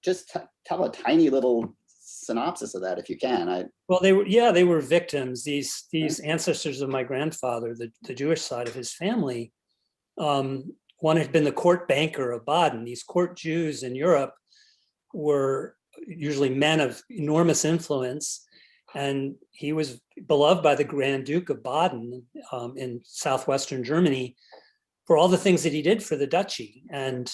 just tell a tiny little synopsis of that if you can. Well, they were victims. These ancestors of my grandfather, the Jewish side of his family, one had been the court banker of Baden. These court Jews in Europe were usually men of enormous influence, and he was beloved by the Grand Duke of Baden in southwestern Germany for all the things that he did for the duchy. And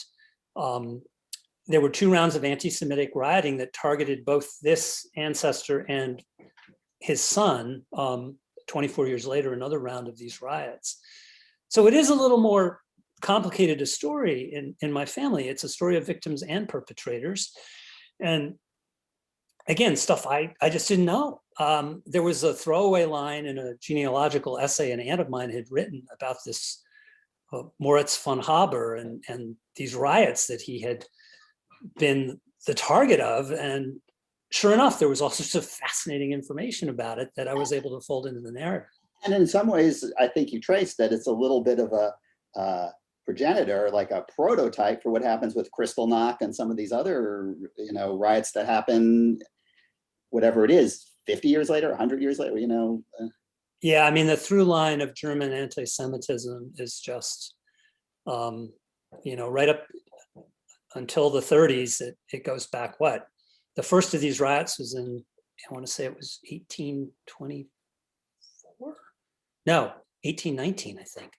there were 2 rounds of anti-Semitic rioting that targeted both this ancestor and his son. 24 years later, another round of these riots. So it is a little more complicated a story in my family. It's a story of victims and perpetrators. And again, stuff I just didn't know. There was a throwaway line in a genealogical essay an aunt of mine had written about this Moritz von Haber and these riots that he had been the target of. And sure enough, there was all sorts of fascinating information about it that I was able to fold into the narrative. And in some ways, I think you traced that it's a little bit of a progenitor, like a prototype for what happens with Kristallnacht and some of these other, you know, riots that happen whatever it is, 50 years later, 100 years later, Yeah, I mean, the through line of German anti-Semitism is just, right up until the 30s. It goes back what? The first of these riots was in, I want to say it was 1824. No, 1819, I think.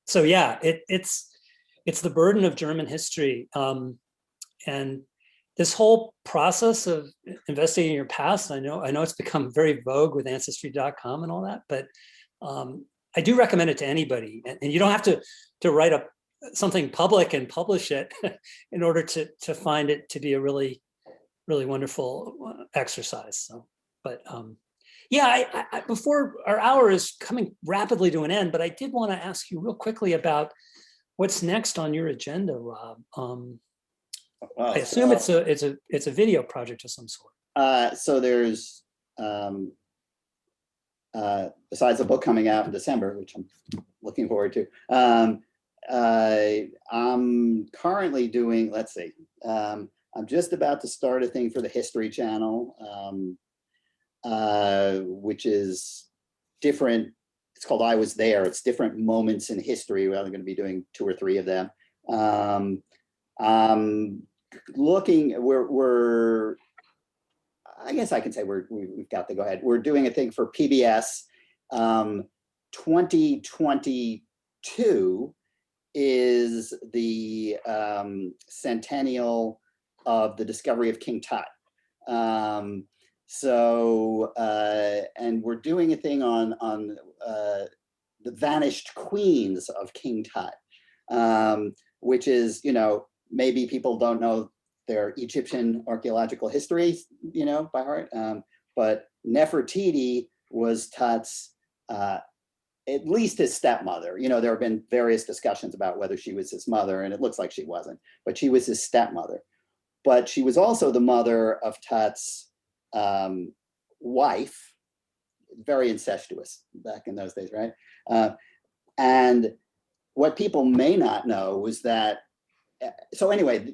So yeah, it's the burden of German history, and this whole process of investigating your past. I know it's become very vogue with Ancestry.com and all that, but I do recommend it to anybody, and you don't have to write up something public and publish it in order to find it to be a really, really wonderful exercise. So, but yeah, I before our hour is coming rapidly to an end, but I did want to ask you real quickly about what's next on your agenda, Rob. I assume it's a video project of some sort. So there's besides the book coming out in December, which I'm looking forward to. I'm currently doing, let's see, I'm just about to start a thing for the History Channel, which is different. It's called I Was There. It's different moments in history. We're only going to be doing 2 or 3 of them. I guess I can say we've got to go ahead. We're doing a thing for PBS. 2022 is the centennial of the discovery of King Tut. And we're doing a thing on the vanished queens of King Tut, which is, maybe people don't know their Egyptian archaeological history, by heart. But Nefertiti was Tut's, at least his stepmother. There have been various discussions about whether she was his mother, and it looks like she wasn't, but she was his stepmother. But she was also the mother of Tut's wife, very incestuous back in those days, right? And what people may not know was that, so anyway,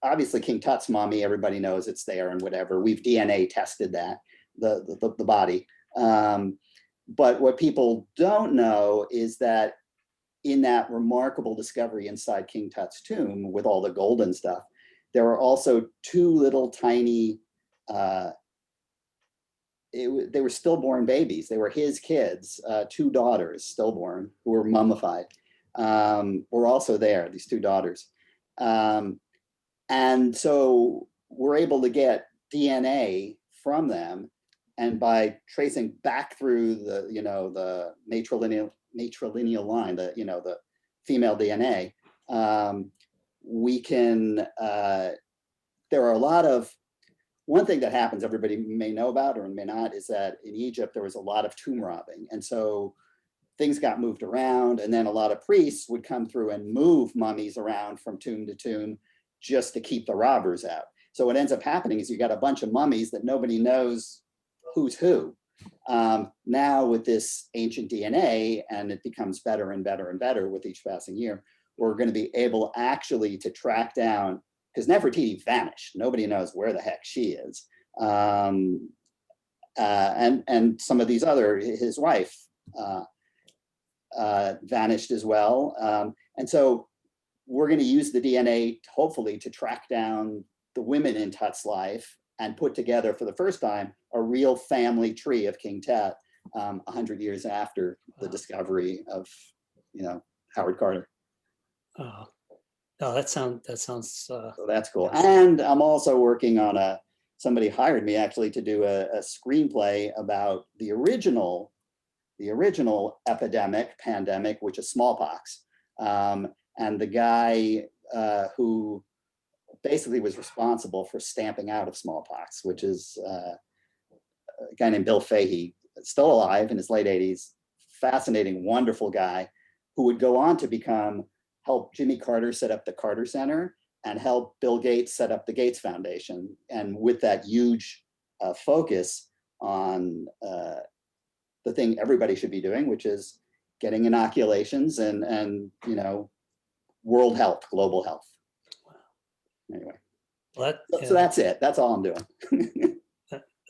obviously King Tut's mummy, everybody knows it's there and whatever. We've DNA tested that, the body. But what people don't know is that in that remarkable discovery inside King Tut's tomb with all the gold and stuff, there were also 2 little tiny, they were stillborn babies. They were his kids, 2 daughters, stillborn, who were mummified, were also there, these 2 daughters. And so we're able to get DNA from them, and by tracing back through the, the matrilineal line, the female DNA, we can, there are a lot of, one thing that happens, everybody may know about or may not, is that in Egypt, there was a lot of tomb robbing. And so things got moved around, and then a lot of priests would come through and move mummies around from tomb to tomb just to keep the robbers out. So what ends up happening is you got a bunch of mummies that nobody knows who's who. Now with this ancient DNA, and it becomes better and better and better with each passing year, we're going to be able actually to track down, because Nefertiti vanished. Nobody knows where the heck she is. And some of these other, his wife vanished as well. And so we're going to use the DNA, hopefully, to track down the women in Tut's life and put together for the first time a real family tree of King Tut 100 years after the discovery of, Howard Carter. Oh, that sounds. So that's cool. And I'm also working on somebody hired me actually to do a screenplay about the original pandemic, which is smallpox. And the guy who basically was responsible for stamping out of smallpox, which is a guy named Bill Fahey, still alive in his late 80s, fascinating, wonderful guy, who would go on to help Jimmy Carter set up the Carter Center and help Bill Gates set up the Gates Foundation. And with that huge focus on the thing everybody should be doing, which is getting inoculations and world health, global health. Anyway, so that's it. That's all I'm doing.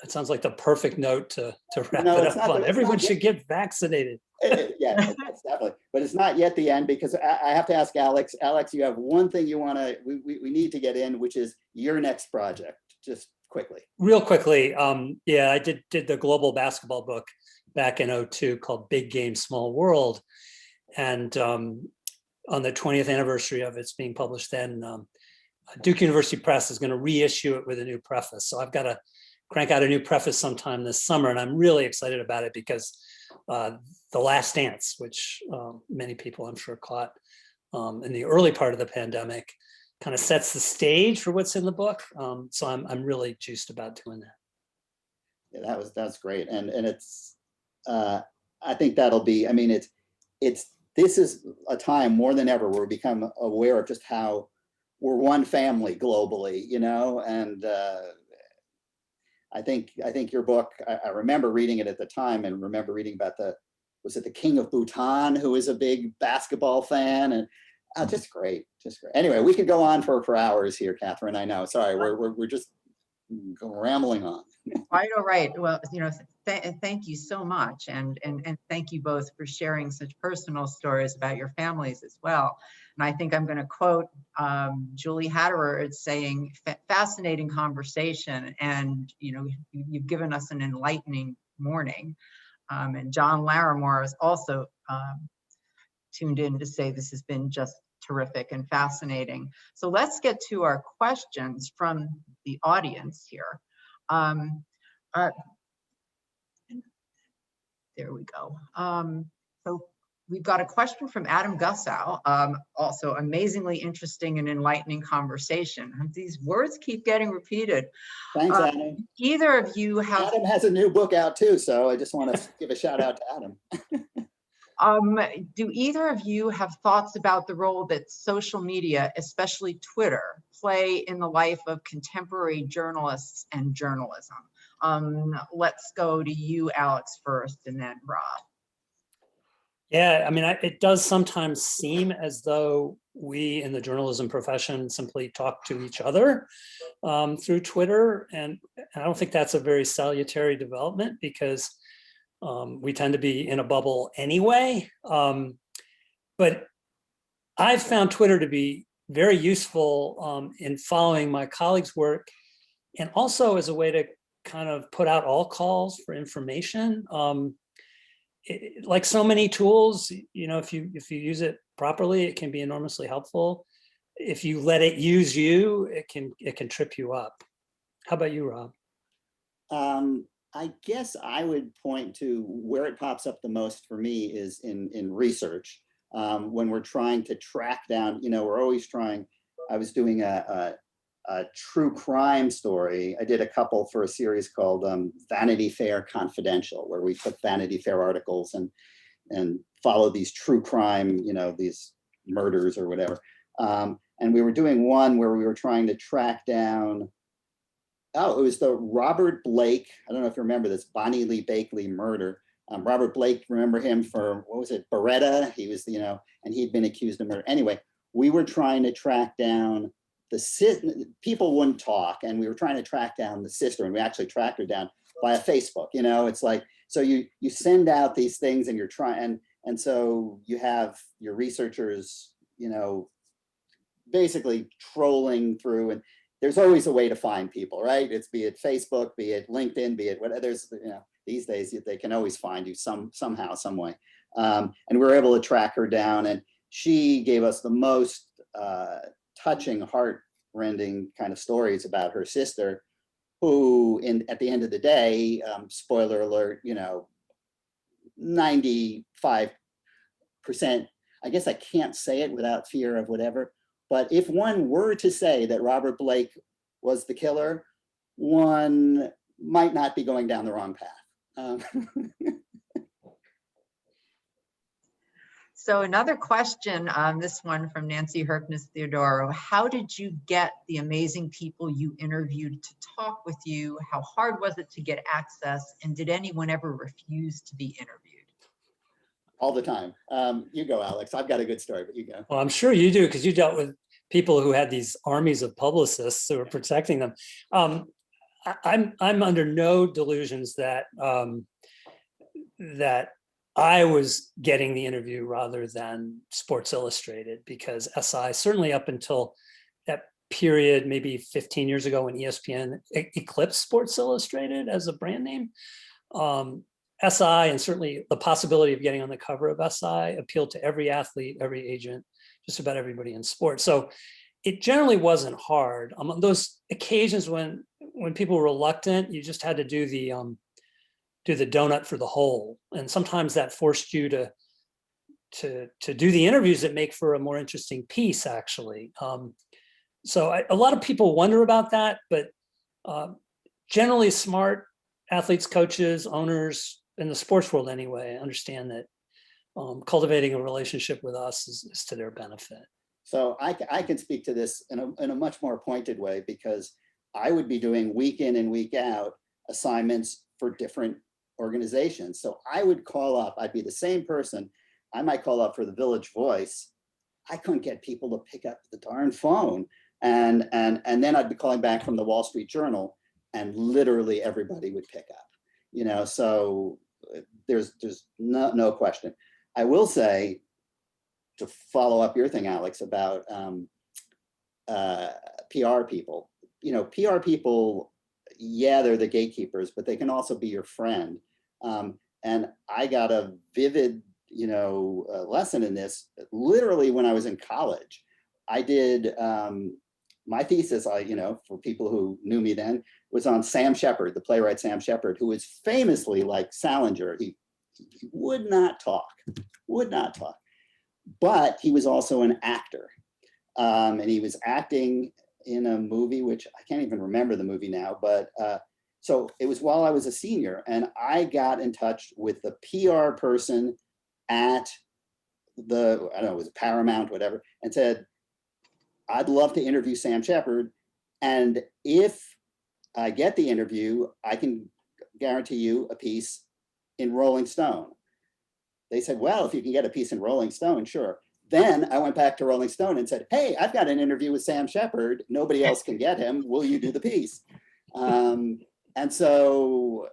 That sounds like the perfect note to wrap No, it it's up not on. the- it's Everyone not should get vaccinated. Yeah, that's definitely. But it's not yet the end, because I have to ask Alex. Alex, you have one thing you want to, we need to get in, which is your next project, just quickly. Real quickly, yeah, I did the global basketball book back in '02 called Big Game, Small World. And on the 20th anniversary of it's being published then, Duke University Press is going to reissue it with a new preface. So I've got to crank out a new preface sometime this summer, and I'm really excited about it because The Last Dance, which many people I'm sure caught in the early part of the pandemic, kind of sets the stage for what's in the book. So I'm really juiced about doing that. Yeah, that's great, and it's I think that'll be. I mean, this is a time more than ever where we become aware of just how we're one family globally, you know, and I think your book, I remember reading it at the time, and remember reading about was it the King of Bhutan, who is a big basketball fan, and just great. Anyway, we could go on for hours here, Catherine. I know. Sorry, we're just rambling on. Quite all right. Well, thank you so much, and thank you both for sharing such personal stories about your families as well. And I think I'm going to quote Julie Hatterer as saying, "Fascinating conversation," and you've given us an enlightening morning. And John Larimore is also tuned in to say this has been just terrific and fascinating. So let's get to our questions from the audience here. There we go. So we've got a question from Adam Gussow, also amazingly interesting and enlightening conversation. These words keep getting repeated. Thanks, Adam. Either of you have... Adam has a new book out too, so I just want to give a shout out to Adam. Do either of you have thoughts about the role that social media, especially Twitter, play in the life of contemporary journalists and journalism? Let's go to you, Alex, first, and then Rob. Yeah, I mean, it does sometimes seem as though we in the journalism profession simply talk to each other through Twitter. And I don't think that's a very salutary development, because we tend to be in a bubble anyway. But I've found Twitter to be very useful in following my colleagues' work, and also as a way to kind of put out all calls for information. Like so many tools, if you use it properly, it can be enormously helpful. If you let it use you, it can trip you up. How about you, Rob? I guess I would point to where it pops up the most for me is in research. When we're trying to track down, we're always trying. I was doing a true crime story. I did a couple for a series called Vanity Fair Confidential, where we took Vanity Fair articles and followed these true crime, these murders or whatever. And we were doing one where we were trying to track down, it was the Robert Blake, I don't know if you remember this, Bonnie Lee Bakley murder. Robert Blake, remember him for, what was it, Beretta? He was, and he'd been accused of murder. Anyway, we were trying to track down people wouldn't talk, and we were trying to track down the sister, and we actually tracked her down via Facebook. It's like, so you send out these things, and you're trying, and so you have your researchers, basically trolling through, and there's always a way to find people, right? It's be it Facebook, be it LinkedIn, be it whatever. There's, these days they can always find you somehow, some way. And we were able to track her down, and she gave us the most touching, heart-rending kind of stories about her sister, who, at the end of the day, spoiler alert, 95%. I guess I can't say it without fear of whatever. But if one were to say that Robert Blake was the killer, one might not be going down the wrong path. So another question, this one from Nancy Herkness Theodoro. How did you get the amazing people you interviewed to talk with you? How hard was it to get access? And did anyone ever refuse to be interviewed? All the time. You go, Alex. I've got a good story, but you go. Well, I'm sure you do, because you dealt with people who had these armies of publicists who were protecting them. I'm under no delusions that that I was getting the interview rather than Sports Illustrated, because SI, certainly up until that period, maybe 15 years ago, when ESPN eclipsed Sports Illustrated as a brand name, SI, and certainly the possibility of getting on the cover of SI, appealed to every athlete, every agent, just about everybody in sports. So it generally wasn't hard. On those occasions when people were reluctant, you just had to do the donut for the hole, and sometimes that forced you to do the interviews that make for a more interesting piece, actually. So a lot of people wonder about that, but generally smart athletes, coaches, owners in the sports world anyway, understand that cultivating a relationship with us is to their benefit. So I can speak to this in a much more pointed way, because I would be doing week in and week out assignments for different organizations. So I would call up, I'd be the same person. I might call up for the Village Voice. I couldn't get people to pick up the darn phone. And then I'd be calling back from the Wall Street Journal, and literally everybody would pick up, you know, so there's no question. I will say, to follow up your thing, Alex, about PR people, you know, PR people, yeah, they're the gatekeepers, but they can also be your friend. And I got a vivid, you know, lesson in this, literally when I was in college. I did my thesis, you know, for people who knew me then, was on Sam Shepard, the playwright Sam Shepard, who is famously like Salinger. He would not talk, but he was also an actor. And he was acting in a movie, which I can't even remember the movie now, but so it was while I was a senior, and I got in touch with the PR person at the, I don't know, it was Paramount, whatever, and said, I'd love to interview Sam Shepard. And if I get the interview, I can guarantee you a piece in Rolling Stone. They said, well, if you can get a piece in Rolling Stone, sure. Then I went back to Rolling Stone and said, hey, I've got an interview with Sam Shepard. Nobody else can get him. Will you do the piece? And so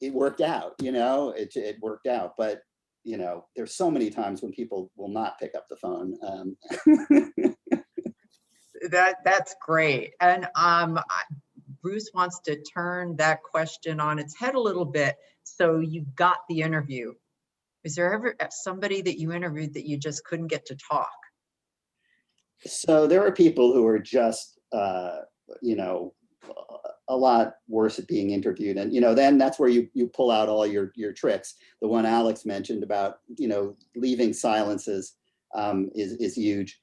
it worked out, you know, it worked out. But, you know, there's so many times when people will not pick up the phone. That's great. And Bruce wants to turn that question on its head a little bit. So you got the interview. Is there ever somebody that you interviewed that you just couldn't get to talk? So there are people who are just, you know, a lot worse at being interviewed. And, you know, then that's where you pull out all your tricks. The one Alex mentioned about, you know, leaving silences is huge.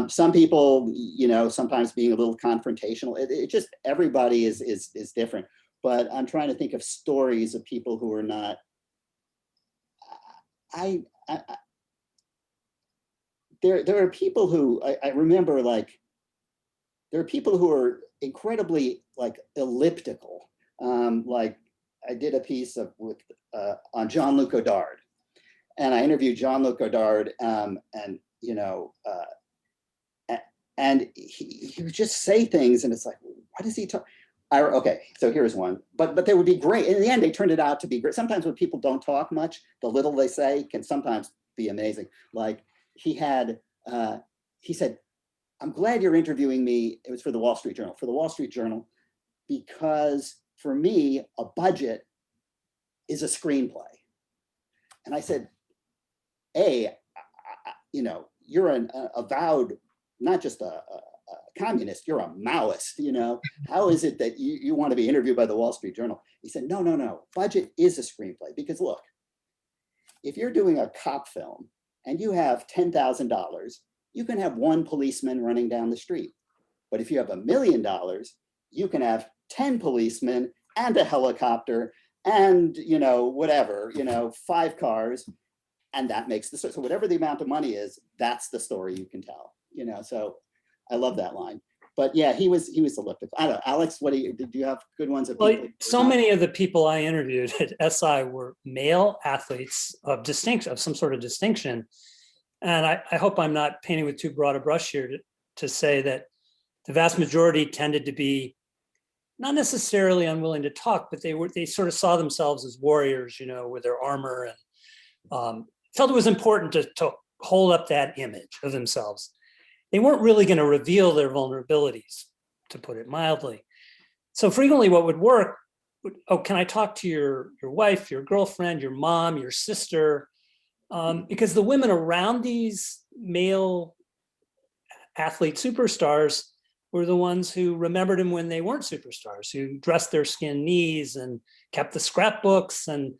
Some people, you know, sometimes being a little confrontational. It just, everybody is different. But I'm trying to think of stories of people who are not, there are people who I remember, like, there are people who are incredibly like elliptical. Like I did a piece on Jean-Luc Godard, and I interviewed Jean-Luc Godard, and you know, and he would just say things, and it's like, what does he talk? Okay, so here's one, but they would be great. In the end, they turned it out to be great. Sometimes when people don't talk much, the little they say can sometimes be amazing. Like he said, I'm glad you're interviewing me. It was for the Wall Street Journal. For the Wall Street Journal, because for me, a budget is a screenplay. And I said, you know, you're an avowed, not just a communist, you're a Maoist, you know. How is it that you want to be interviewed by the Wall Street Journal? He said, no, budget is a screenplay. Because look, if you're doing a cop film and you have $10,000, you can have one policeman running down the street. But if you have $1 million, you can have 10 policemen and a helicopter and, you know, whatever, you know, 5 cars, and that makes the story. So whatever the amount of money is, that's the story you can tell, you know. So I love that line. But yeah, he was elliptical. I don't know, Alex, did you have good ones? Well, so many of the people I interviewed at SI were male athletes of some sort of distinction. And I hope I'm not painting with too broad a brush here to say that the vast majority tended to be not necessarily unwilling to talk, but they sort of saw themselves as warriors, with their armor, and felt it was important to hold up that image of themselves. They weren't really going to reveal their vulnerabilities, to put it mildly. So frequently what would work, can I talk to your wife, your girlfriend, your mom, your sister? Because the women around these male athlete superstars were the ones who remembered him when they weren't superstars, who dressed their skin knees and kept the scrapbooks, and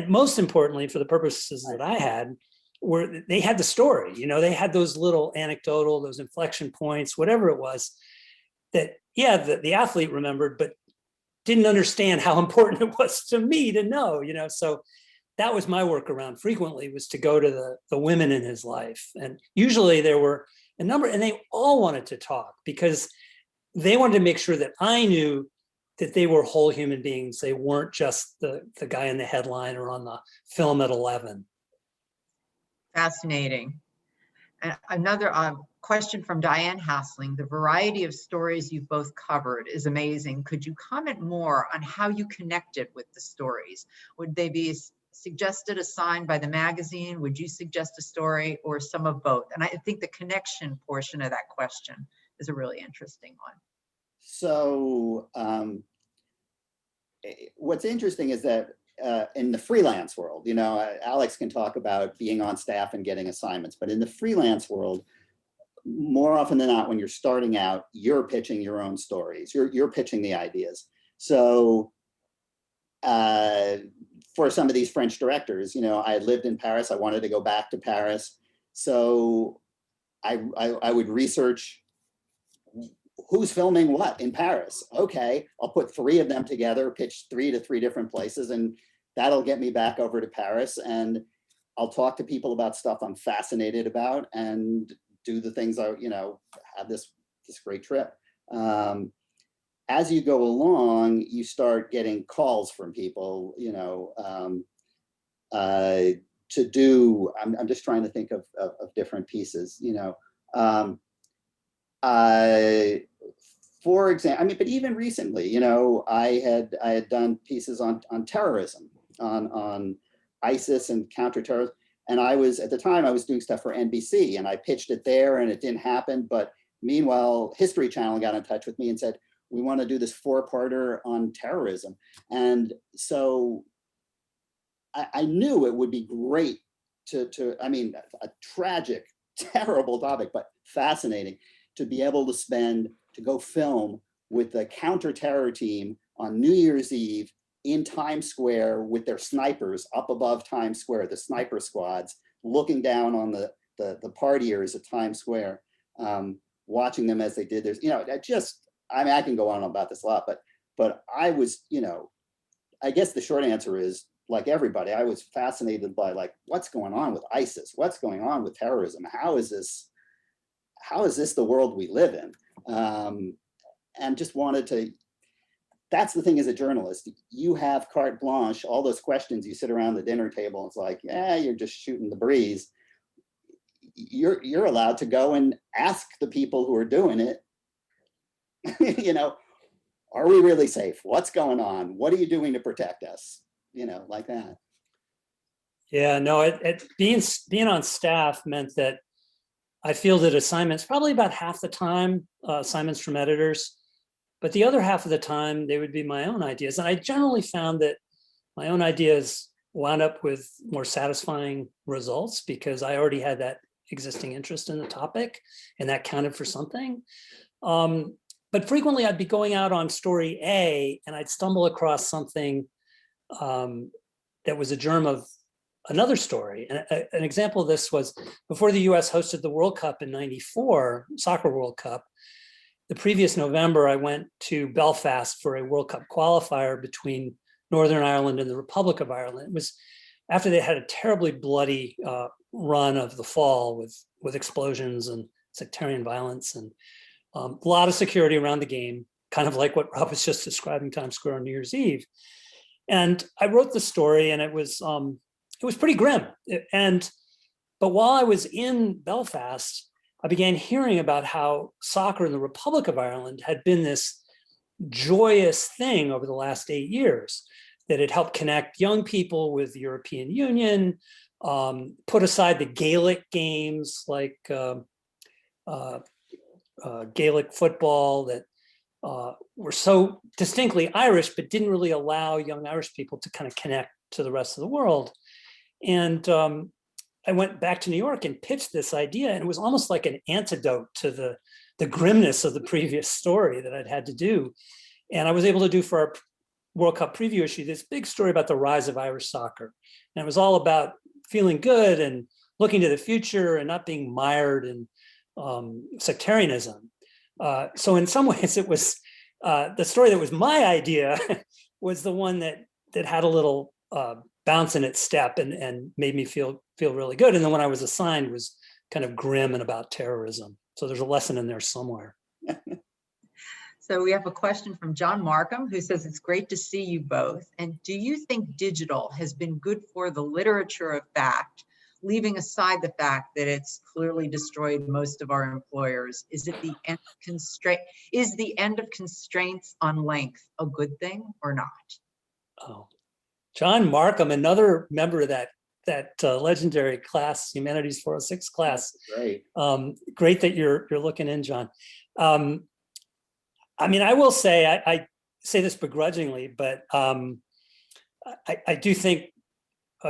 most importantly, for the purposes that I had, where they had the story. They had those little anecdotal, those inflection points, whatever it was, that the athlete remembered, but didn't understand how important it was to me to know. So that was my workaround frequently, was to go to the women in his life, and usually there were a number, and they all wanted to talk because they wanted to make sure that I knew that they were whole human beings. They weren't just the guy in the headline or on the film at 11. Fascinating. And another question from Diane Hassling. The variety of stories you've both covered is amazing. Could you comment more on how you connected with the stories? Would they be suggested, assigned by the magazine? Would you suggest a story, or some of both? And I think the connection portion of that question is a really interesting one. So what's interesting is that in the freelance world, Alex can talk about being on staff and getting assignments, but in the freelance world, more often than not, when you're starting out, you're pitching your own stories. You're pitching the ideas. So for some of these French directors, I had lived in Paris. I wanted to go back to Paris. So I would research who's filming what in Paris. Okay, I'll put 3 of them together, pitch 3 to 3 different places, and that'll get me back over to Paris. And I'll talk to people about stuff I'm fascinated about and do the things have this great trip. As you go along, you start getting calls from people, to do, I'm just trying to think of different pieces, for example, but even recently, I had done pieces on terrorism, on ISIS and counterterrorism. And at the time I was doing stuff for NBC, and I pitched it there and it didn't happen. But meanwhile, History Channel got in touch with me and said, we want to do this 4-parter on terrorism. And so I knew it would be great a tragic, terrible topic, but fascinating to be able to go film with the counter-terror team on New Year's Eve in Times Square with their snipers up above Times Square, the sniper squads, looking down on the partiers at Times Square, watching them as they did this. I can go on about this a lot, but I was, I guess the short answer is, like everybody, I was fascinated by what's going on with ISIS, what's going on with terrorism, how is this the world we live in? And just wanted to, that's the thing as a journalist, you have carte blanche, all those questions, you sit around the dinner table, it's like, you're just shooting the breeze. You're allowed to go and ask the people who are doing it, are we really safe? What's going on? What are you doing to protect us? Like that. Yeah, no, being on staff meant that I fielded assignments probably about half the time, assignments from editors, but the other half of the time, they would be my own ideas. And I generally found that my own ideas wound up with more satisfying results because I already had that existing interest in the topic, and that counted for something. But frequently I'd be going out on story A and I'd stumble across something that was a germ of another story. And an example of this was before the US hosted the World Cup in '94, Soccer World Cup. The previous November, I went to Belfast for a World Cup qualifier between Northern Ireland and the Republic of Ireland. It was after they had a terribly bloody run of the fall with explosions and sectarian violence and a lot of security around the game, kind of like what Rob was just describing Times Square on New Year's Eve. And I wrote the story, and it was pretty grim. But while I was in Belfast, I began hearing about how soccer in the Republic of Ireland had been this joyous thing over the last 8 years, that it helped connect young people with the European Union, put aside the Gaelic games like Gaelic football that were so distinctly Irish, but didn't really allow young Irish people to kind of connect to the rest of the world. And I went back to New York and pitched this idea, and it was almost like an antidote to the grimness of the previous story that I'd had to do. And I was able to do for our World Cup preview issue this big story about the rise of Irish soccer. And it was all about feeling good and looking to the future and not being mired in sectarianism. So in some ways, it was the story that was my idea was the one that had a little bounce in its step and made me feel really good. And then when I was assigned was kind of grim and about terrorism. So there's a lesson in there somewhere. So we have a question from John Markham, who says, it's great to see you both. And do you think digital has been good for the literature of fact, leaving aside the fact that it's clearly destroyed most of our employers? Is it the end of constraint? Is the end of constraints on length a good thing or not? Oh, John Markham, another member of that legendary class, Humanities 406 class. Great. Great that you're looking in, John. I mean, I will say, I say this begrudgingly, but I do think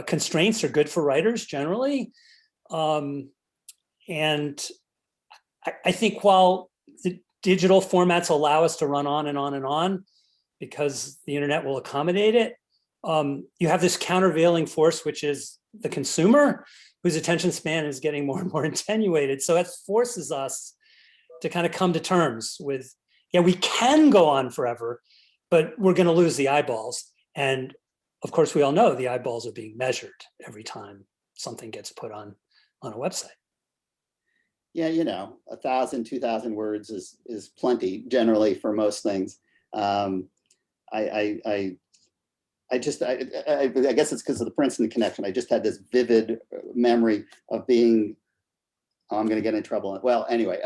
constraints are good for writers generally. And I think while the digital formats allow us to run on and on and on, because the internet will accommodate it, you have this countervailing force, which is the consumer, whose attention span is getting more and more attenuated. So it forces us to kind of come to terms with, yeah, we can go on forever, but we're going to lose the eyeballs. And of course, we all know the eyeballs are being measured every time something gets put on a website. Yeah, 1,000, 2,000 words is plenty generally for most things. I guess it's because of the Princeton connection. I just had this vivid memory of being, I'm going to get in trouble. Well, anyway,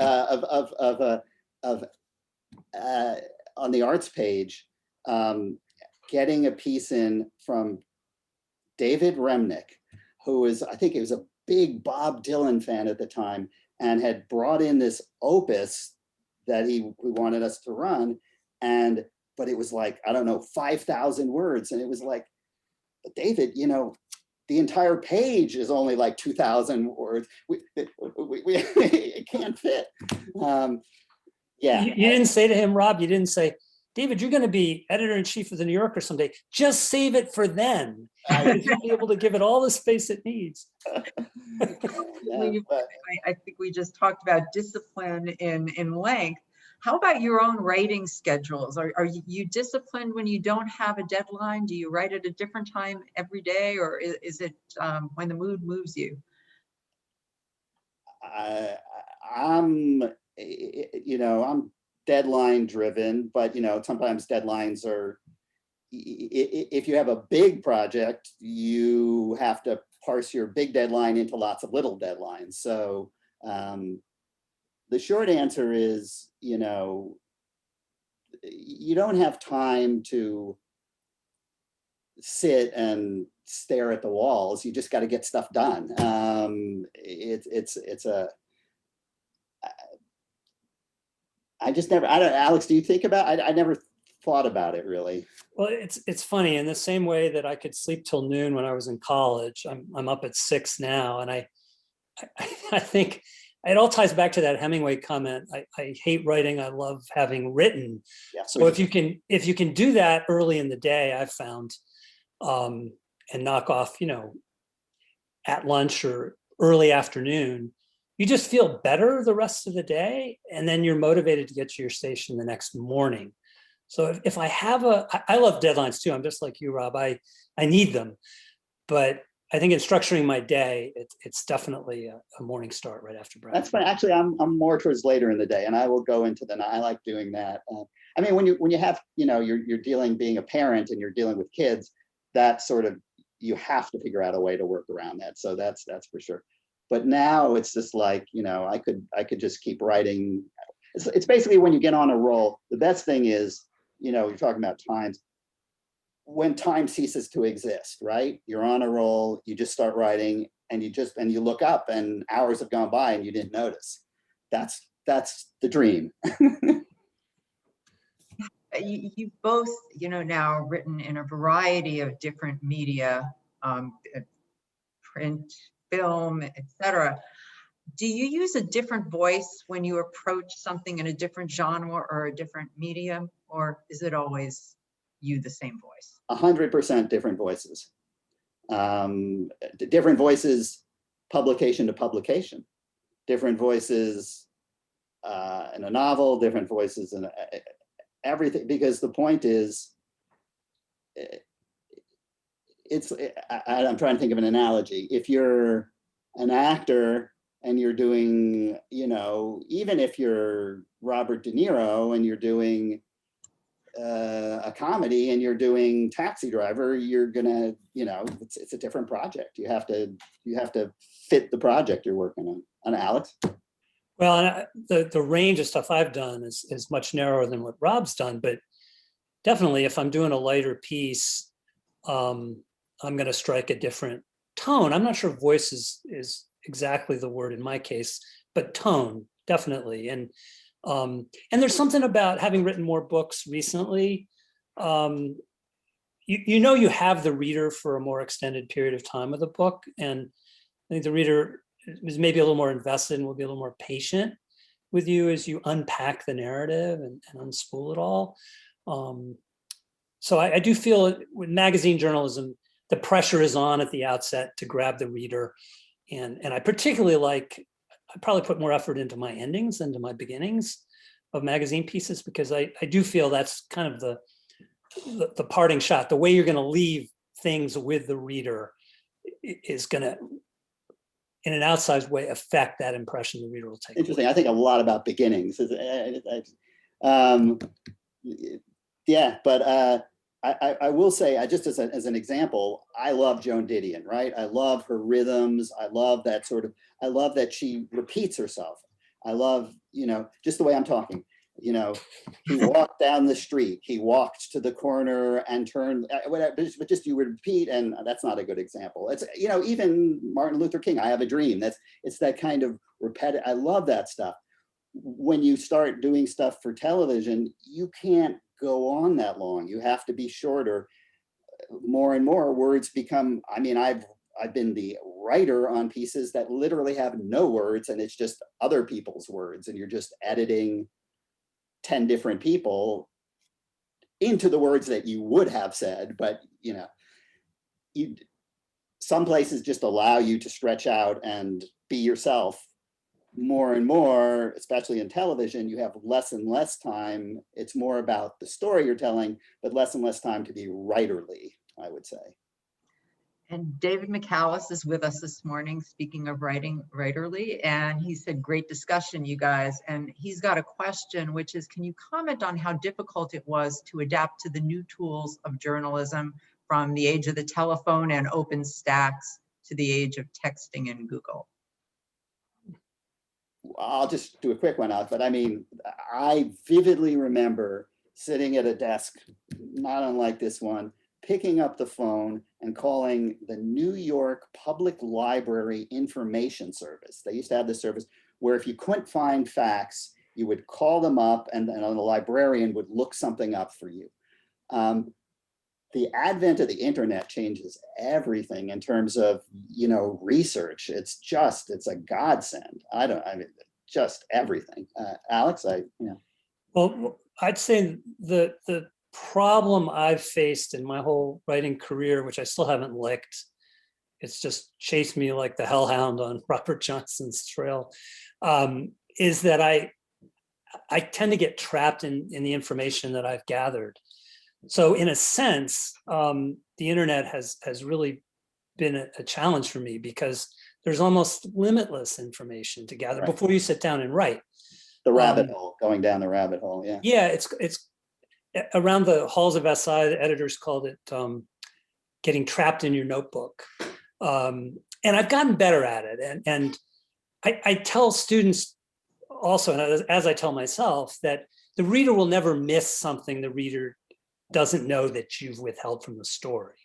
on the arts page, getting a piece in from David Remnick, who was, I think he was a big Bob Dylan fan at the time, and had brought in this opus that he wanted us to run. But it was like, I don't know, 5,000 words. And it was like, David, the entire page is only like 2,000 words. It can't fit. Yeah. You didn't say to him, Rob, you didn't say, David, you're going to be editor-in-chief of the New Yorker someday. Just save it for then. You'll be able to give it all the space it needs. I think we just talked about discipline in length. How about your own writing schedules? Are you disciplined when you don't have a deadline? Do you write at a different time every day, or is it when the mood moves you? I'm deadline driven, but sometimes deadlines are, if you have a big project, you have to parse your big deadline into lots of little deadlines. So the short answer is, you don't have time to sit and stare at the walls. You just got to get stuff done. Alex, do you think about, I never thought about it really. Well, it's funny, in the same way that I could sleep till noon when I was in college, I'm up at 6 now. And I think it all ties back to that Hemingway comment. I hate writing. I love having written. Yeah. So if you can do that early in the day, I've found, and knock off, at lunch or early afternoon, you just feel better the rest of the day. And then you're motivated to get to your station the next morning. So if I have I love deadlines too. I'm just like you, Rob. I need them, but I think in structuring my day, it's definitely a morning start right after breakfast. That's fine. Actually, I'm more towards later in the day, and I will go into the night. I like doing that. I mean, when you have, you're dealing, being a parent and you're dealing with kids, that sort of, you have to figure out a way to work around that. So that's for sure. But now it's just like, I could just keep writing. It's basically when you get on a roll, the best thing is, you're talking about times, when time ceases to exist, right? You're on a roll, you just start writing, and you look up and hours have gone by and you didn't notice. That's the dream. You both, now written in a variety of different media, print, film, etc. Do you use a different voice when you approach something in a different genre or a different medium, or is it always you, the same voice? 100% different voices. Different voices, publication to publication. Different voices in a novel, different voices in everything, because the point is, I'm trying to think of an analogy. If you're an actor and you're doing, even if you're Robert De Niro and you're doing a comedy and you're doing Taxi Driver, you're gonna, it's a different project. You have to fit the project you're working on. And Alex? Well, the range of stuff I've done is much narrower than what Rob's done, but definitely if I'm doing a lighter piece, I'm going to strike a different tone. I'm not sure voice is exactly the word in my case, but tone, definitely. And there's something about having written more books recently. You have the reader for a more extended period of time with a book, and I think the reader is maybe a little more invested and will be a little more patient with you as you unpack the narrative and unspool it all. So I do feel with magazine journalism, the pressure is on at the outset to grab the reader. And I particularly I probably put more effort into my endings than to my beginnings of magazine pieces, because I do feel that's kind of the parting shot. The way you're going to leave things with the reader is going to, in an outsized way, affect that impression the reader will take. Interesting. I think a lot about beginnings. Yeah, but I will say, just as an example, I love Joan Didion, right? I love her rhythms. I love that she repeats herself. I love, just the way I'm talking. He walked down the street, he walked to the corner and turned, but just you would repeat, and that's not a good example. It's, even Martin Luther King, I Have a Dream. It's that kind of repetitive. I love that stuff. When you start doing stuff for television, you can't go on that long. You have to be shorter. More and more words become, I've been the writer on pieces that literally have no words, and it's just other people's words, and you're just editing 10 different people into the words that you would have said. But some places just allow you to stretch out and be yourself more and more, especially in television. You have less and less time. It's more about the story you're telling, but less and less time to be writerly, I would say. And David McCallis is with us this morning, speaking of writing writerly, and he said, great discussion, you guys. And he's got a question, which is, can you comment on how difficult it was to adapt to the new tools of journalism from the age of the telephone and open stacks to the age of texting and Google? I'll just do a quick one out, but I vividly remember sitting at a desk, not unlike this one, picking up the phone and calling the New York Public Library Information Service. They used to have this service where if you couldn't find facts, you would call them up and then the librarian would look something up for you. The advent of the internet changes everything in terms of, research. It's a godsend. Just everything. Alex, Well, I'd say the problem I've faced in my whole writing career, which I still haven't licked, it's just chased me like the hellhound on Robert Johnson's trail, is that I tend to get trapped in the information that I've gathered. So in a sense, the internet has really been a challenge for me, because there's almost limitless information to gather before you sit down and write. The rabbit hole, going down the rabbit hole, yeah. Yeah, it's around the halls of SI, the editors called it getting trapped in your notebook. And I've gotten better at it. And I tell students also, and as I tell myself, that the reader will never miss something the reader doesn't know that you've withheld from the story.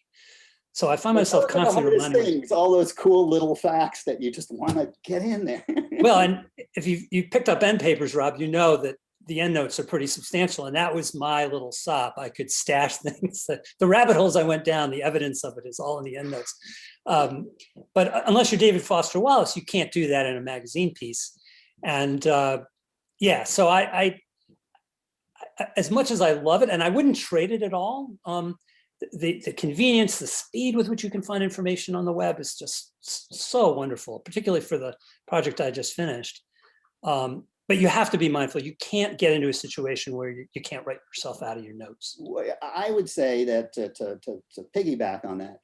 So I find myself Those are the constantly hardest reminding. things, all those cool little facts that you just want to get in there. Well, and if you picked up end papers, Rob, you know that the end notes are pretty substantial, and that was my little sop. I could stash things. The rabbit holes I went down, the evidence of it is all in the end notes. But unless you're David Foster Wallace, you can't do that in a magazine piece. And yeah, so I as much as I love it, and I wouldn't trade it at all, the convenience, the speed with which you can find information on the web is just so wonderful, particularly for the project I just finished. But you have to be mindful. You can't get into a situation where you can't write yourself out of your notes. I would say that to piggyback on that,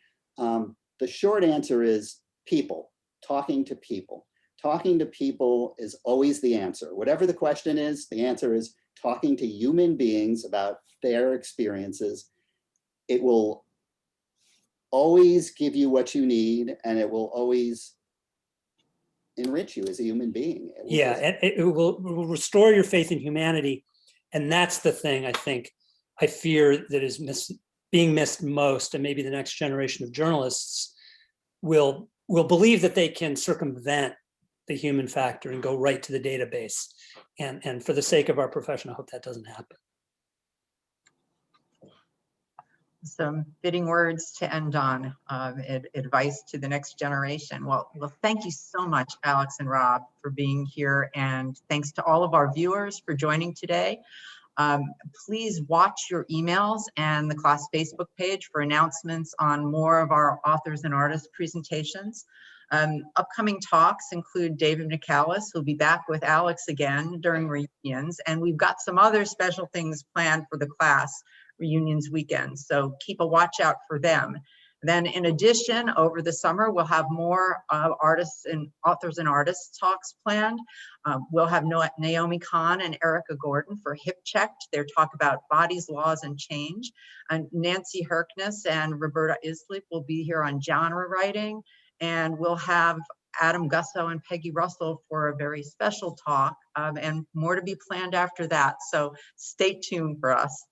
the short answer is people, talking to people. Talking to people is always the answer. Whatever the question is, the answer is talking to human beings about their experiences. It will always give you what you need, and it will always enrich you as a human being. Yeah, and it will restore your faith in humanity. And that's the thing I fear that is being missed most. And maybe the next generation of journalists will believe that they can circumvent the human factor and go right to the database. And for the sake of our profession, I hope that doesn't happen. Some fitting words to end on, advice to the next generation. Well, thank you so much, Alex and Rob, for being here. And thanks to all of our viewers for joining today. Please watch your emails and the class Facebook page for announcements on more of our authors and artists presentations. Upcoming talks include David McCallis, who'll be back with Alex again during reunions. And we've got some other special things planned for the class reunions weekend, so keep a watch out for them. Then in addition, over the summer, we'll have more artists and authors and artists talks planned. We'll have Naomi Kahn and Erica Gordon for Hip Checked, their talk about bodies, laws, and change. And Nancy Herkness and Roberta Islip will be here on genre writing. And we'll have Adam Gusso and Peggy Russell for a very special talk, and more to be planned after that. So stay tuned for us.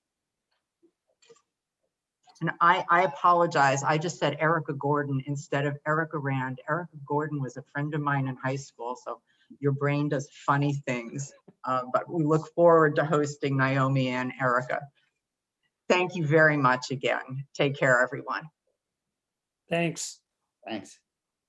And I apologize. I just said Erica Gordon instead of Erica Rand. Erica Gordon was a friend of mine in high school, so your brain does funny things. But we look forward to hosting Naomi and Erica. Thank you very much again. Take care, everyone. Thanks. Thanks.